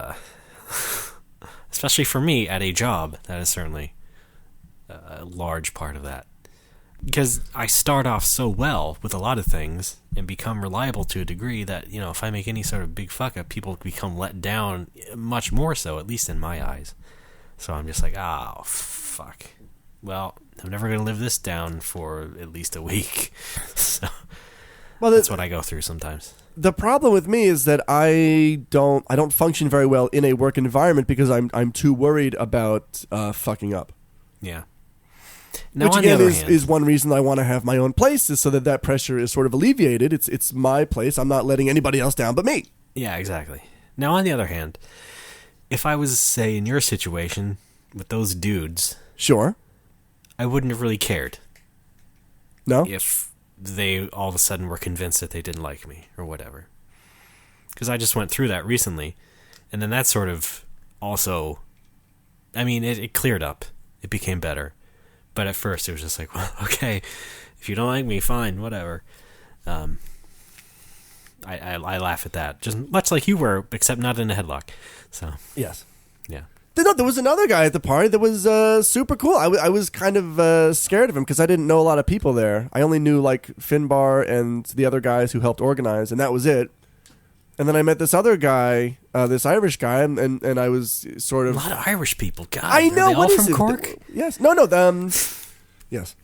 especially for me at a job, that is certainly a large part of that. Because I start off so well with a lot of things and become reliable to a degree that, you know, if I make any sort of big fuck up, people become let down much more so, at least in my eyes. So I'm just like, oh, fuck. Well, I'm never going to live this down for at least a week. So that's what I go through sometimes. The problem with me is that I don't function very well in a work environment because I'm too worried about fucking up. Yeah. Now, Which on the again other is, hand, is one reason I want to have my own place, is so that pressure is sort of alleviated. It's my place. I'm not letting anybody else down but me. yeah, exactly. Now, on the other hand, if I was, say, in your situation with those dudes, Sure. I wouldn't have really cared No? if they all of a sudden were convinced that they didn't like me or whatever. Because I just went through that recently, and then that sort of also, I mean, it cleared up. It became better. But at first, it was just like, well, okay, if you don't like me, fine, whatever. I laugh at that, just much like you were, except not in a headlock. So Yes. yeah, There was another guy at the party that was super cool. I was kind of scared of him because I didn't know a lot of people there. I only knew like Finbar and the other guys who helped organize, and that was it. And then I met this other guy, this Irish guy, and I was sort a of... lot of Irish people. God, I know. Are they What all is from it? Cork? Yes. No. Yes.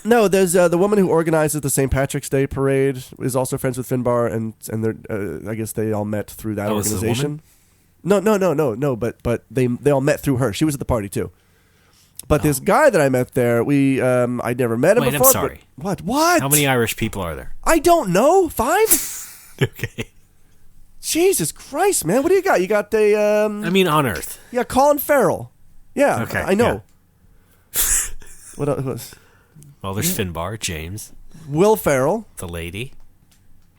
No, there's the woman who organizes the St. Patrick's Day parade is also friends with Finbar, and they're I guess they all met through that Oh, is this a organization. No. But they all met through her. She was at the party too. But this guy that I met there, I'd never met him Wait, before. I'm sorry. What? What? How many Irish people are there? I don't know. 5? Okay. Jesus Christ, man! What do you got? You got I mean, on Earth. yeah, Colin Farrell. Yeah, Okay, I know. What else? Well, there's Finbar, James, Will Ferrell. the lady.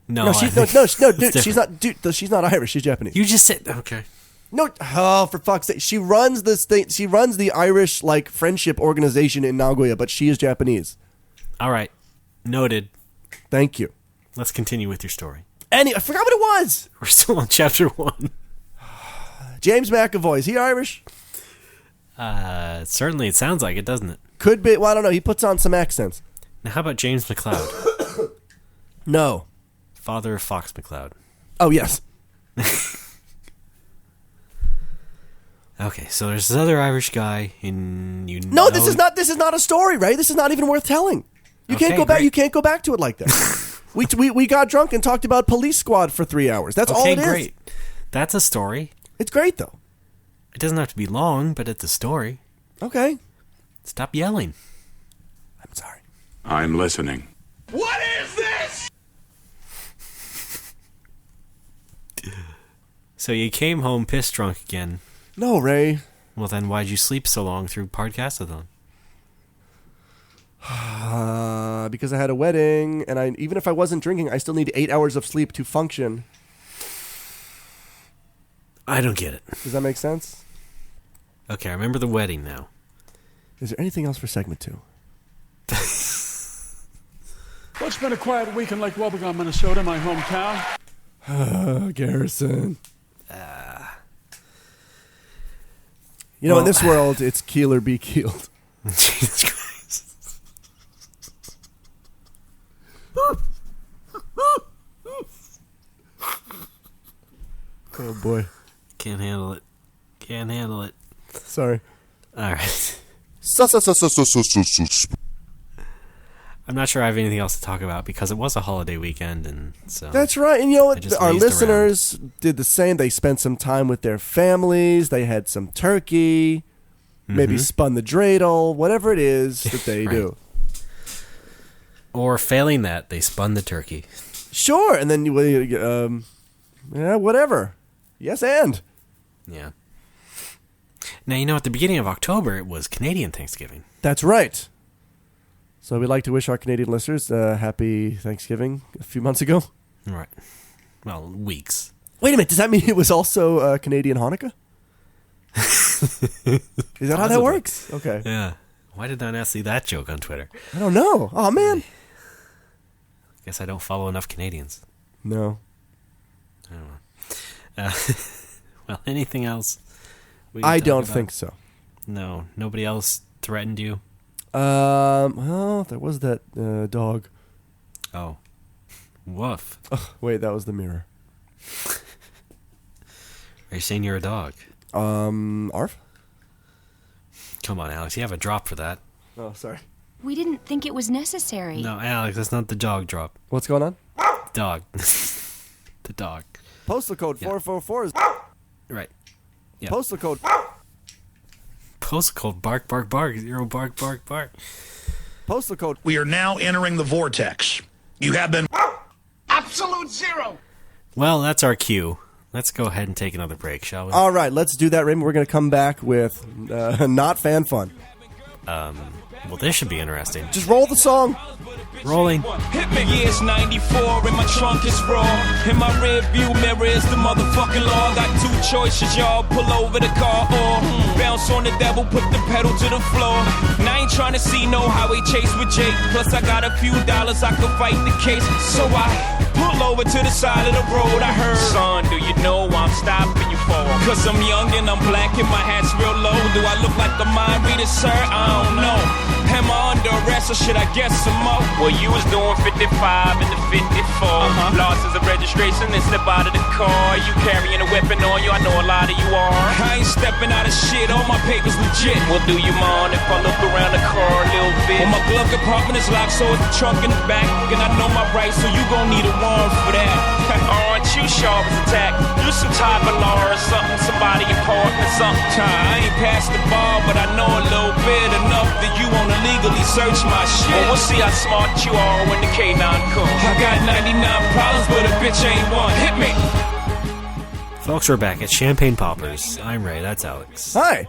No, No, dude, it's she's not. Dude, she's not Irish. She's Japanese. You just said okay. No, oh, for fuck's sake! She runs this thing. She runs the Irish like friendship organization in Nagoya, but she is Japanese. All right, noted. Thank you. Let's continue with your story. I forgot what it was. We're still on chapter 1. James McAvoy. Is he Irish? Certainly, it sounds like it, doesn't it? Could be. Well, I don't know. He puts on some accents. Now, how about James McLeod, No. father of Fox McLeod? Oh yes. Okay, so there's this other Irish guy, and you. No, know... this is not. This is not a story, Ray. This is not even worth telling. You can't Okay, go back. great. You can't go back to it like that. we got drunk and talked about Police Squad for 3 hours. That's all Okay, it is. great. That's a story. It's great though. It doesn't have to be long, but it's a story. Okay. Stop yelling. I'm sorry. I'm listening. What is this? So you came home pissed drunk again. No, Ray. Well, then why'd you sleep so long through Podcastathon? Because I had a wedding, and even if I wasn't drinking, I still need 8 hours of sleep to function. I don't get it. Does that make sense? Okay, I remember the wedding now. Is there anything else for segment 2? Well, it's been a quiet week in Lake Wobegon, Minnesota, my hometown. Garrison. You know, in this world, it's Keillor be Keilled. Jesus Christ. Oh boy. Can't handle it. Can't handle it. Sorry. All right. I'm not sure I have anything else to talk about because it was a holiday weekend, and so That's right. And you know I what? just Our lazed listeners did the same. They spent some time with their families. They had some turkey, maybe spun the dreidel, whatever it is that they Right. do. Or failing that, they spun the turkey. Sure. And then yeah, whatever. Yes, and. Yeah. Now, you know, at the beginning of October, it was Canadian Thanksgiving. That's right. So we'd like to wish our Canadian listeners happy Thanksgiving a few months ago. Right. Well, weeks. Wait a minute. Does that mean it was also Canadian Hanukkah? Is that how that Possibly. works? Okay. Yeah. Why did I not see that joke on Twitter? I don't know. Oh, man. Guess I don't follow enough Canadians. No. I don't know. Well, anything else? we can I talk don't about? think so. No. Nobody else threatened you? Well, there was that dog. Oh. Woof. Wait, that was the mirror. Are you saying you're a dog? Arf? Come on, Alex. You have a drop for that. Oh, sorry. We didn't think it was necessary. No, Alex, that's not the dog drop. What's going on? Dog. The dog. Postal code Yeah. 444 is... Right. Yeah. Postal code... Postal code bark, bark, bark. 0 bark, bark, bark. Postal code. We are now entering the vortex. You have been... Absolute zero. Well, that's our cue. Let's go ahead and take another break, shall we? All right, let's do that, Raymond. We're going to come back with not fan fun. Well, this should be interesting. Just roll the song. Rolling. Hit me. Years 94 and my trunk is raw. In my rear view mirror is the motherfucking law. Got two choices, y'all. Pull over the car or bounce on the devil, put the pedal to the floor. And I ain't trying to see no highway chase with Jake. Plus I got a few dollars, I could fight the case. So I pull over to the side of the road. I heard, son, do you know I'm stopping you for? Cause I'm young and I'm black and my hat's real low. Do I look like a mind reader, sir? I don't know. Am I under arrest or should I guess some more? Well, you was doing 55 and the 54. Lost as a registration and step out of the car. You carrying a weapon on you, I know a lot of you are. I ain't stepping out of shit, all my papers legit. Well, do you mind if I look around the car a little bit? Well, my glove compartment is locked, so it's the trunk in the back. And I know my rights, so you gon' need a warrant for that. Aren't you sharp as a tack? You some type of law or something, somebody important or something. I ain't past the bar, but I know a little bit enough that you wanna legally search my shit. Well, we'll see how smart you are when the K9 comes. I got 99 problems, but a bitch ain't one. Hit me. Folks, we're back at Champagne Poppers. I'm Ray, that's Alex. Hi.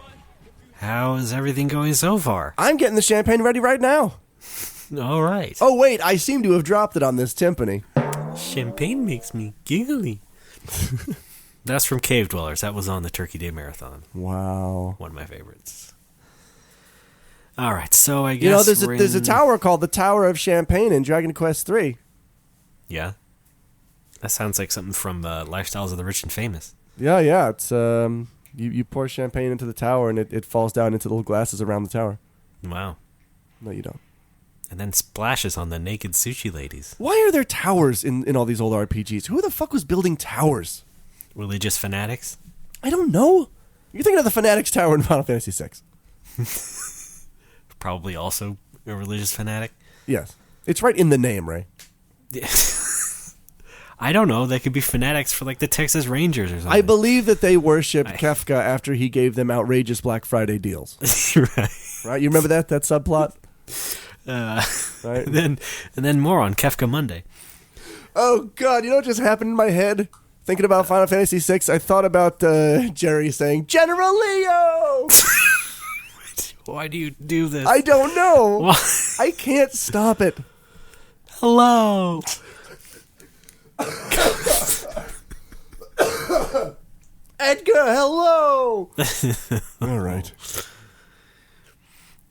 How is everything going so far? I'm getting the champagne ready right now. All right. Oh, wait, I seem to have dropped it on this timpani. Champagne makes me giggly. That's from Cave Dwellers. That was on the Turkey Day Marathon. Wow. One of my favorites. All right, so I guess there's a tower called the Tower of Champagne in Dragon Quest III. Yeah. That sounds like something from Lifestyles of the Rich and Famous. Yeah. It's you pour champagne into the tower and it falls down into little glasses around the tower. Wow. No, you don't. And then splashes on the naked sushi ladies. Why are there towers in all these old RPGs? Who the fuck was building towers? Religious fanatics? I don't know. You're thinking of the Fanatics Tower in Final Fantasy VI. Probably also a religious fanatic. Yes. It's right in the name, Ray. I don't know. They could be fanatics for like the Texas Rangers or something. I believe that they worshipped Kefka after he gave them outrageous Black Friday deals. Right? You remember that subplot? Right. And then more on Kefka Monday. Oh, God. You know what just happened in my head? Thinking about Final Fantasy VI, I thought about Jerry saying, General Leo! Why do you do this? I don't know. Why? I can't stop it. Hello. Edgar, hello. All right.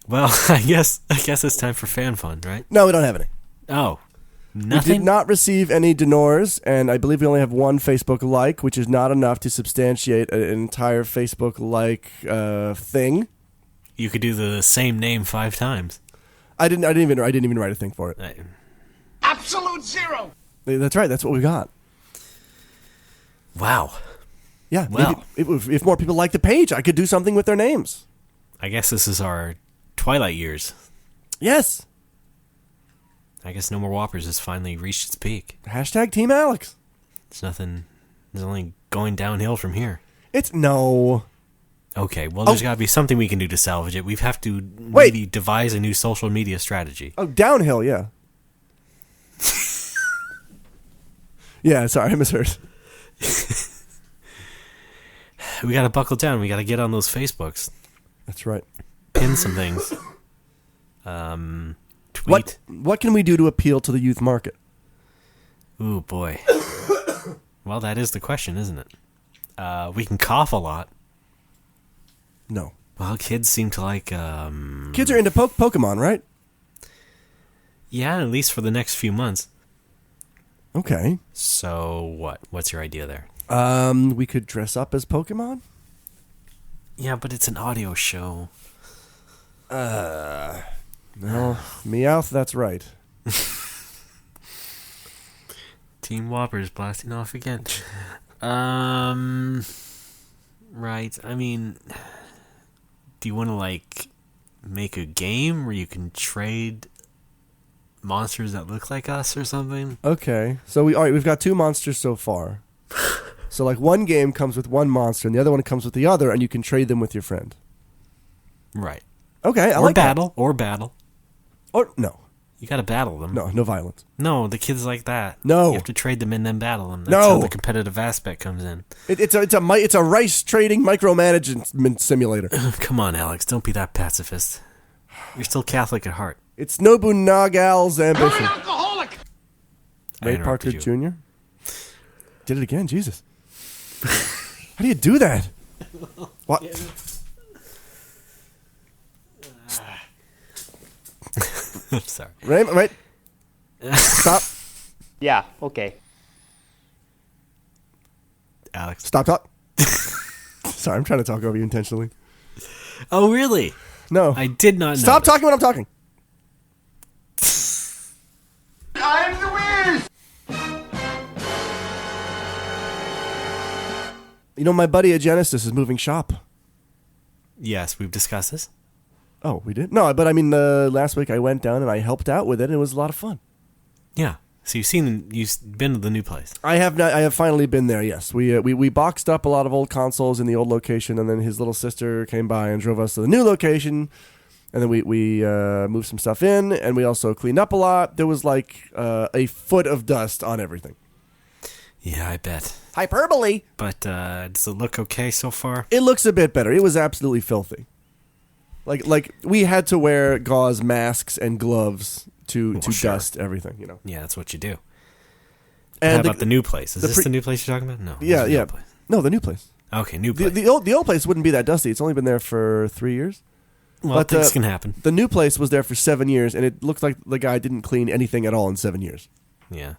Well, I guess it's time for fan fun, right? No, we don't have any. Oh, nothing? We did not receive any Denors, and I believe we only have one Facebook like, which is not enough to substantiate an entire Facebook like thing. You could do the same name 5 times. I didn't even write a thing for it. Absolute zero. That's right. That's what we got. Wow. Yeah. Well, maybe if more people like the page, I could do something with their names. I guess this is our twilight years. Yes. I guess No More Whoppers has finally reached its peak. Hashtag Team Alex. It's only going downhill from here. It's no. Okay, well, there's got to be something we can do to salvage it. We have to maybe devise a new social media strategy. Oh, downhill, yeah. Yeah, sorry, I misheard. We got to buckle down. We got to get on those Facebooks. That's right. Pin some things. Tweet. What can we do to appeal to the youth market? Ooh, boy. Well, that is the question, isn't it? We can cough a lot. No. Well, kids seem to like... Kids are into Pokemon, right? Yeah, at least for the next few months. Okay. So, what? What's your idea there? We could dress up as Pokemon? Yeah, but it's an audio show. No. Meowth, that's right. Team Whoppers blasting off again. Right. I mean, do you want to, like, make a game where you can trade monsters that look like us or something? Okay. So, we've got 2 monsters so far. So, like, one game comes with one monster, and the other one comes with the other, and you can trade them with your friend. Right. Okay, I or like battle. that. Or battle. Or no. You got to battle them. No violence. No, the kids like that. No. You have to trade them and then battle them. That's No. how the competitive aspect comes in. It's a rice trading micromanagement simulator. Come on, Alex. Don't be that pacifist. You're still Catholic at heart. It's Nobunaga's ambition. You're an alcoholic! Ray Parker Jr. Did it again, Jesus. How do you do that? What? I'm sorry. Right. Stop. Yeah, okay. Alex. Stop talk. Sorry, I'm trying to talk over you intentionally. Oh, really? No. I did not know. Stop talking when I'm talking. I'm the Wiz! You know, my buddy at Genesis is moving shop. Yes, we've discussed this. Oh, we did? No, but I mean, last week I went down and I helped out with it, and it was a lot of fun. Yeah. So you've been to the new place. I have not. I have finally been there. Yes, we boxed up a lot of old consoles in the old location, and then his little sister came by and drove us to the new location, and then we moved some stuff in, and we also cleaned up a lot. There was like a foot of dust on everything. Yeah, I bet. Hyperbole. But does it look okay so far? It looks a bit better. It was absolutely filthy. Like we had to wear gauze masks and gloves to dust everything, you know. Yeah, that's what you do. And how about the new place? Is this the new place you're talking about? No. Yeah. The No, the new place. Okay, new place. The old place wouldn't be that dusty. It's only been there for 3 years. Well, but things can happen. The new place was there for 7 years, and it looked like the guy didn't clean anything at all in 7 years. Yeah.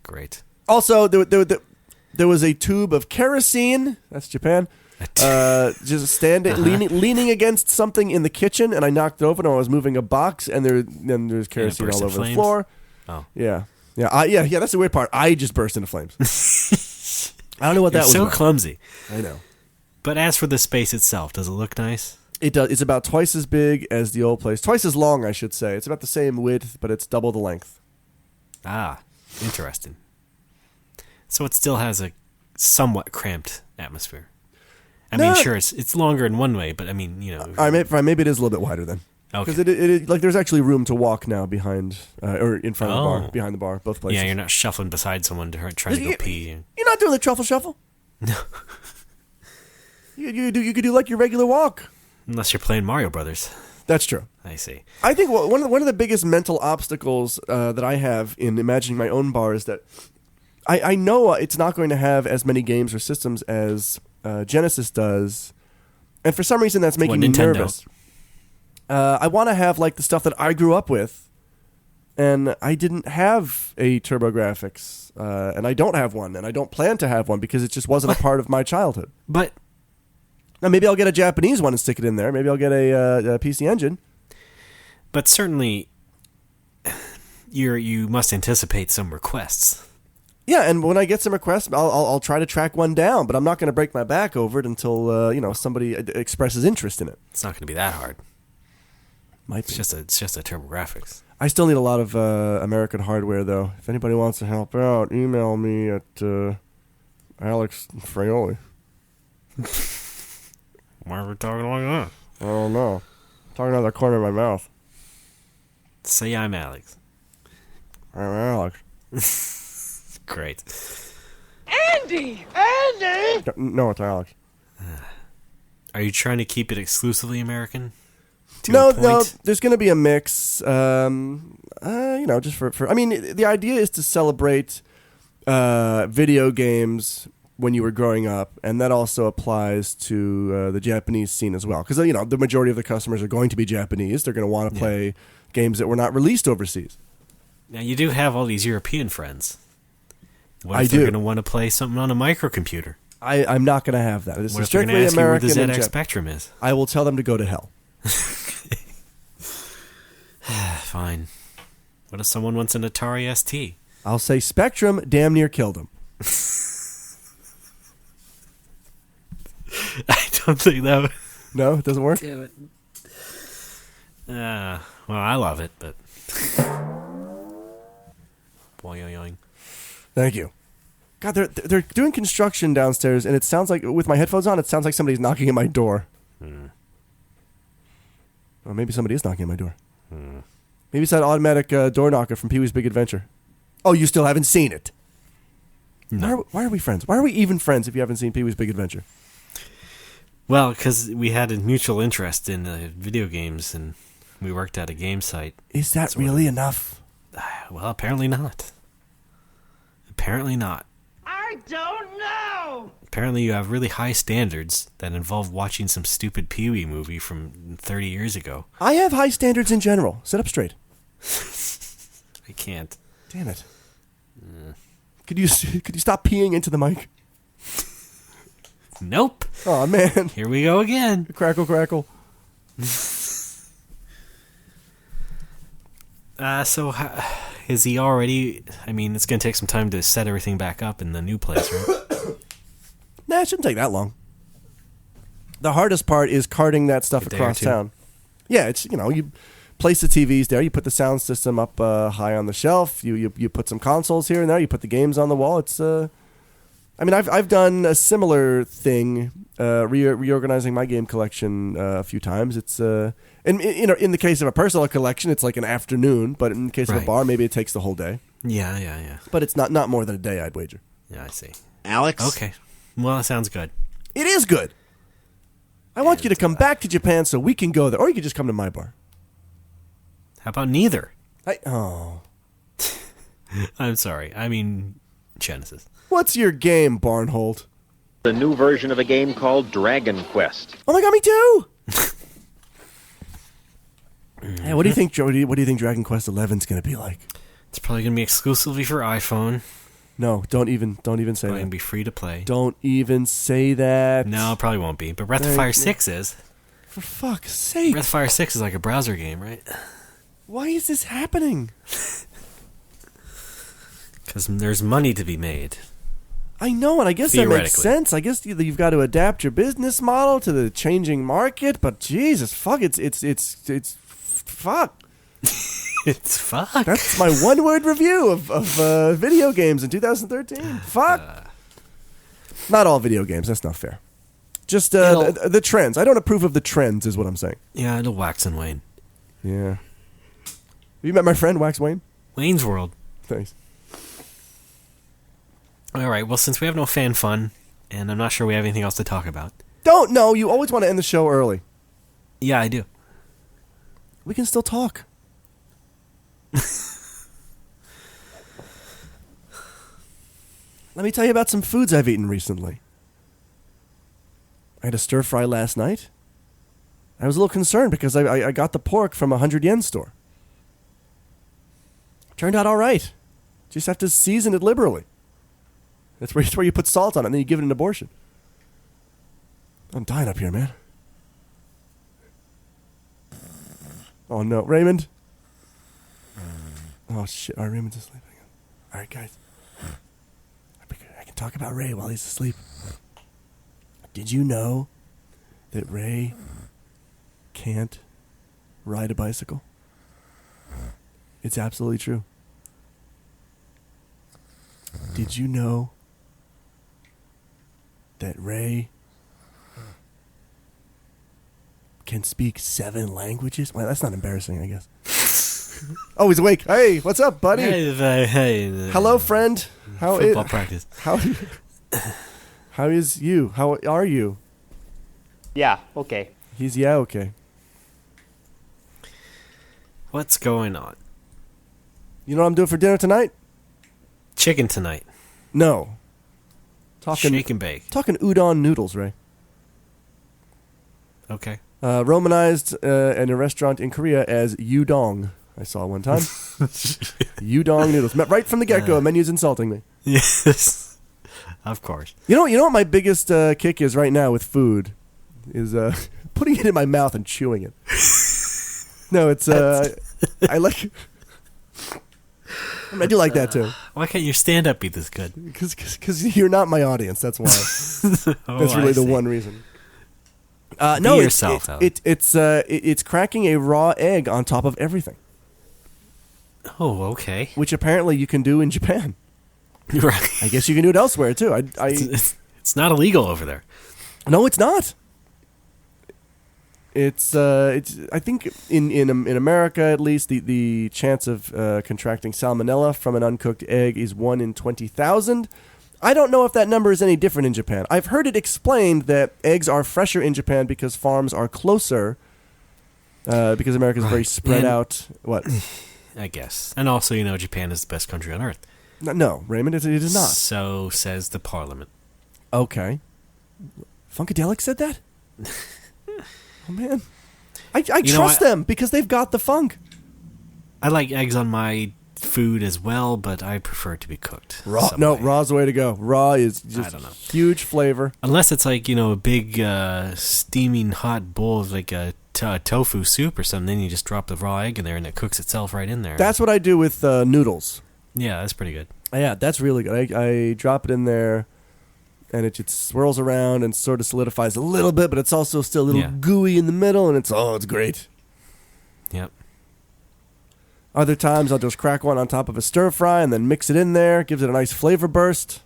Great. Also, there was a tube of kerosene. That's Japan. Just leaning against something in the kitchen, and I knocked it over, and I was moving a box, and there's kerosene all over the floor. Oh. Yeah. That's the weird part. I just burst into flames. I don't know what that was. So about. Clumsy. I know. But as for the space itself, does it look nice? It does. It's about twice as big as the old place. Twice as long, I should say. It's about the same width, but it's double the length. Ah, interesting. So it still has a somewhat cramped atmosphere. I mean, sure, it's longer in one way, but I mean, you know. Maybe it is a little bit wider then. Okay. Because it like there's actually room to walk now behind or in front of the bar, behind the bar, both places. Yeah, you're not shuffling beside someone trying to go pee. You're not doing the truffle shuffle. No. You could do like your regular walk. Unless you're playing Mario Brothers. That's true. I see. I think one of the biggest mental obstacles that I have in imagining my own bar is that I know it's not going to have as many games or systems as Genesis does, and for some reason that's making me nervous. I want to have like the stuff that I grew up with, and I didn't have a TurboGrafx, and I don't have one, and I don't plan to have one because it just wasn't a part of my childhood. But now maybe I'll get a Japanese one and stick it in there. Maybe I'll get a PC Engine. But certainly, you must anticipate some requests. Yeah, and when I get some requests, I'll try to track one down, but I'm not going to break my back over it until somebody expresses interest in it. It's not going to be that hard. Might be. It's just a TurboGrafx. I still need a lot of American hardware, though. If anybody wants to help out, email me at Alex Fraioli. Why are we talking like that? I don't know. I'm talking out of the corner of my mouth. Say I'm Alex. I'm Alex. Great. Andy! No, it's Alex. Are you trying to keep it exclusively American? No, there's going to be a mix. Just for I mean, the idea is to celebrate video games when you were growing up, and that also applies to the Japanese scene as well. Because the majority of the customers are going to be Japanese. They're going to want to play games that were not released overseas. Now you do have all these European friends. What if they're going to want to play something on a microcomputer? I'm not going to have that. This what is if they're strictly ask American. You where the ZX Spectrum is? I will tell them to go to hell. Fine. What if someone wants an Atari ST? I'll say Spectrum damn near killed him. I don't think that would... No, it doesn't work? Damn it. Well, I love it, but... Boing. Thank you. God, they're doing construction downstairs, and it sounds like, with my headphones on, it sounds like somebody's knocking at my door. Or maybe somebody is knocking at my door. Maybe it's that automatic door knocker from Pee-wee's Big Adventure. Oh, you still haven't seen it? No. Why are we friends? Why are we even friends if you haven't seen Pee-wee's Big Adventure? Well, because we had a mutual interest in video games, and we worked at a game site. Is that really enough? Well, apparently not. Apparently not. I don't know! Apparently you have really high standards that involve watching some stupid Pee-wee movie from 30 years ago. I have high standards in general. Sit up straight. I can't. Damn it. Could you stop peeing into the mic? Nope. Oh, man. Here we go again. Crackle, crackle. So is he already... I mean, it's going to take some time to set everything back up in the new place, right? Nah, it shouldn't take that long. The hardest part is carting that stuff across town. Yeah, it's, you place the TVs there, you put the sound system up high on the shelf, you put some consoles here and there, you put the games on the wall. It's I mean, I've done a similar thing, reorganizing my game collection a few times. It's in the case of a personal collection, it's like an afternoon, but in the case of a bar, maybe it takes the whole day. Yeah. But it's not more than a day, I'd wager. Yeah, I see. Alex? Okay. Well, that sounds good. It is good. I want you to come back to Japan so we can go there, or you could just come to my bar. How about neither? I'm sorry. I mean, Genesis. What's your game, Barnhold? A new version of a game called Dragon Quest. Oh my god, me too! Hey, what do you think, Jody? What do you think Dragon Quest XI is going to be like? It's probably going to be exclusively for iPhone. No, don't even say probably that. going to be free to play. Don't even say that. No, it probably won't be. But Breath of Fire 6 is. For fuck's sake. Breath of Fire 6 is like a browser game, right? Why is this happening? Because there's money to be made. I know, and I guess that makes sense. I guess you've got to adapt your business model to the changing market, but Jesus, fuck, it's fuck. It's fuck. That's my one-word review of video games in 2013. Fuck. Not all video games. That's not fair. Just the trends. I don't approve of the trends, is what I'm saying. Yeah, it'll wax and wane. Yeah. Have you met my friend, Wax Wayne? Wayne's World. Thanks. All right, well, since we have no fan fun, and I'm not sure we have anything else to talk about. Don't know. You always want to end the show early. Yeah, I do. We can still talk. Let me tell you about some foods I've eaten recently. I had a stir fry last night. I was a little concerned because I got the pork from a 100 yen store. Turned out all right. Just have to season it liberally. That's where you put salt on it and then you give it an abortion. I'm dying up here, man. Oh no, Raymond. Oh shit, all right, Raymond's asleep. All right, guys. I can talk about Ray while he's asleep. Did you know that Ray can't ride a bicycle? It's absolutely true. Did you know that Ray can speak 7 languages? Well, that's not embarrassing, I guess. Oh, he's awake. Hey, what's up, buddy? Hey. Hello, friend. Football practice. How is you? How are you? Yeah, okay. He's okay. What's going on? You know what I'm doing for dinner tonight? Chicken tonight. No. Shake and bake. Talking udon noodles, Ray. Okay. Romanized in a restaurant in Korea as udong. I saw one time. Udon noodles. Right from the get-go, the menu's insulting me. Yes. Of course. You know what my biggest kick is right now with food? Is putting it in my mouth and chewing it. No, it's... I like... I do like that, too. Why can't your stand-up be this good? Because you're not my audience, that's why. That's really the one reason. No, yourself, it's cracking a raw egg on top of everything. Oh, okay. Which apparently you can do in Japan. Right. I guess you can do it elsewhere too. It's not illegal over there. No, it's not. It's I think in America at least the chance of contracting salmonella from an uncooked egg is 1 in 20,000. I don't know if that number is any different in Japan. I've heard it explained that eggs are fresher in Japan because farms are closer. Because America is very spread out. What? I guess. And also, Japan is the best country on earth. No, Raymond, it is not. So says the parliament. Okay. Funkadelic said that? Oh, man. I trust them because they've got the funk. I like eggs on my food as well, but I prefer it to be cooked. Raw? No, raw's the way to go. Raw is just huge flavor. Unless it's like, a big steaming hot bowl of like a tofu soup or something, then you just drop the raw egg in there and it cooks itself right in there. That's what I do with noodles. Yeah, that's pretty good. Yeah, that's really good. I drop it in there and it just swirls around and sort of solidifies a little bit, but it's also still a little gooey in the middle, and it's great. Yep. Other times I'll just crack one on top of a stir fry and then mix it in there. Gives it a nice flavor burst.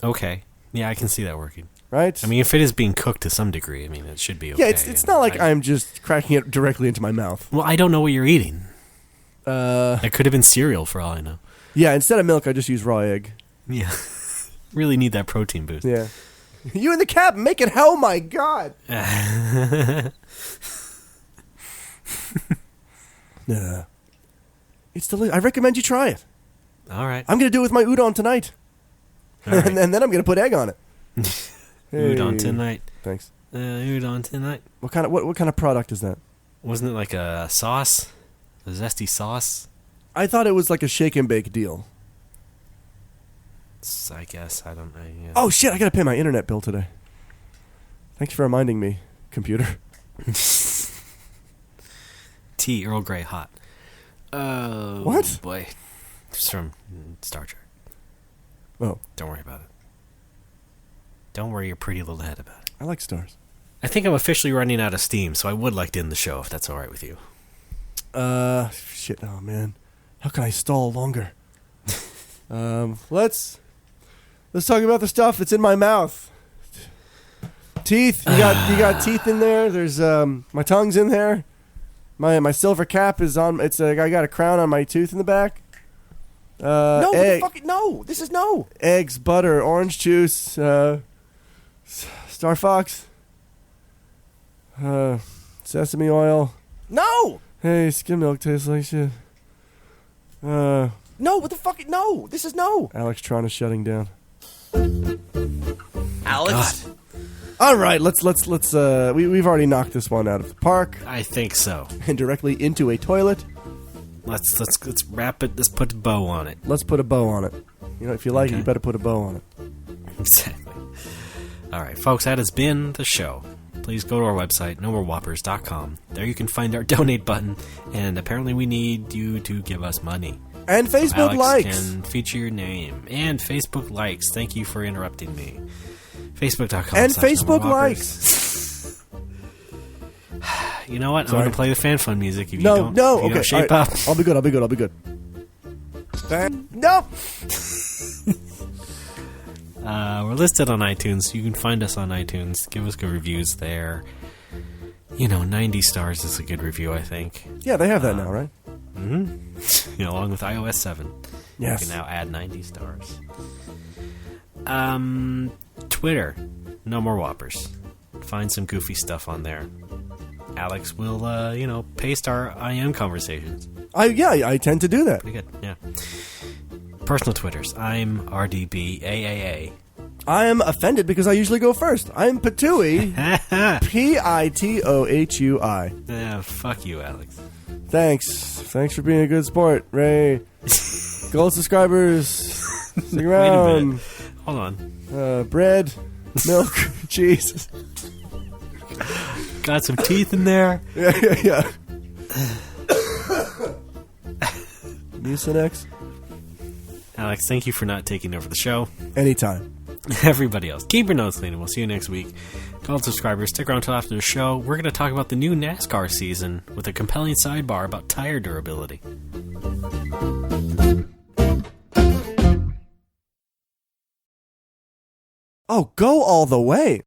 Okay. Yeah, I can see that working. Right? I mean, if it is being cooked to some degree, it should be okay. Yeah, it's not like I'm just cracking it directly into my mouth. Well, I don't know what you're eating. It could have been cereal for all I know. Yeah, instead of milk, I just use raw egg. Yeah. Really need that protein boost. Yeah. You in the cab, make it hell, my God. It's delicious. I recommend you try it. All right. I'm going to do it with my udon tonight. Right. and then I'm going to put egg on it. Udon tonight. Thanks. Udon tonight. What kind of product is that? Wasn't it like a sauce? A zesty sauce? I thought it was like a shake and bake deal. I guess. I don't know. Yeah. Oh, shit. I got to pay my internet bill today. Thanks for reminding me, computer. Tea, Earl Grey, hot. Oh, what? Boy. It's from Star Trek. Oh. Don't worry about it. Don't worry your pretty little head about it. I like stars. I think I'm officially running out of steam, so I would like to end the show if that's all right with you. Shit. Oh, man. How can I stall longer? Let's talk about the stuff that's in my mouth. Teeth. You got teeth in there. There's my tongue's in there. My silver cap is on. I got a crown on my tooth in the back. No, no. This is no. Eggs, butter, orange juice, Star Fox, sesame oil. No. Hey, skim milk tastes like shit. No, what the fuck? No, this is no. Alex Tron is shutting down. Alex. God. All right, let's we've already knocked this one out of the park. I think so. And directly into a toilet. Let's wrap it. Let's put a bow on it. Let's put a bow on it. If you like it, you better put a bow on it. Exactly. All right, folks, that has been the show. Please go to our website, nomorewhoppers.com. There you can find our donate button, and apparently we need you to give us money. And Facebook likes. And feature your name. And Facebook likes. Thank you for interrupting me. Facebook.com. And Facebook likes. You know what? Sorry. I'm going to play the fan fun music if you don't don't shape right. up. I'll be good. Nope. We're listed on iTunes. You can find us on iTunes. Give us good reviews there. 90 stars is a good review, I think. Yeah, they have that now, right? Mm-hmm. Along with iOS 7. Yes. You can now add 90 stars. Twitter. No More Whoppers. Find some goofy stuff on there. Alex will, paste our IM conversations. I tend to do that. Pretty good, yeah. Personal Twitters. I'm RDBAAA. I am offended because I usually go first. I'm Patooey. Pitouhui. Yeah, fuck you, Alex. Thanks for being a good sport, Ray. Gold subscribers. Stick around. Wait a minute. Hold on. Bread, milk, cheese. Got some teeth in there. Yeah. Mucinex. Alex, thank you for not taking over the show. Anytime. Everybody else, keep your nose clean, and we'll see you next week. Gold subscribers, stick around until after the show. We're going to talk about the new NASCAR season with a compelling sidebar about tire durability. Oh, go all the way.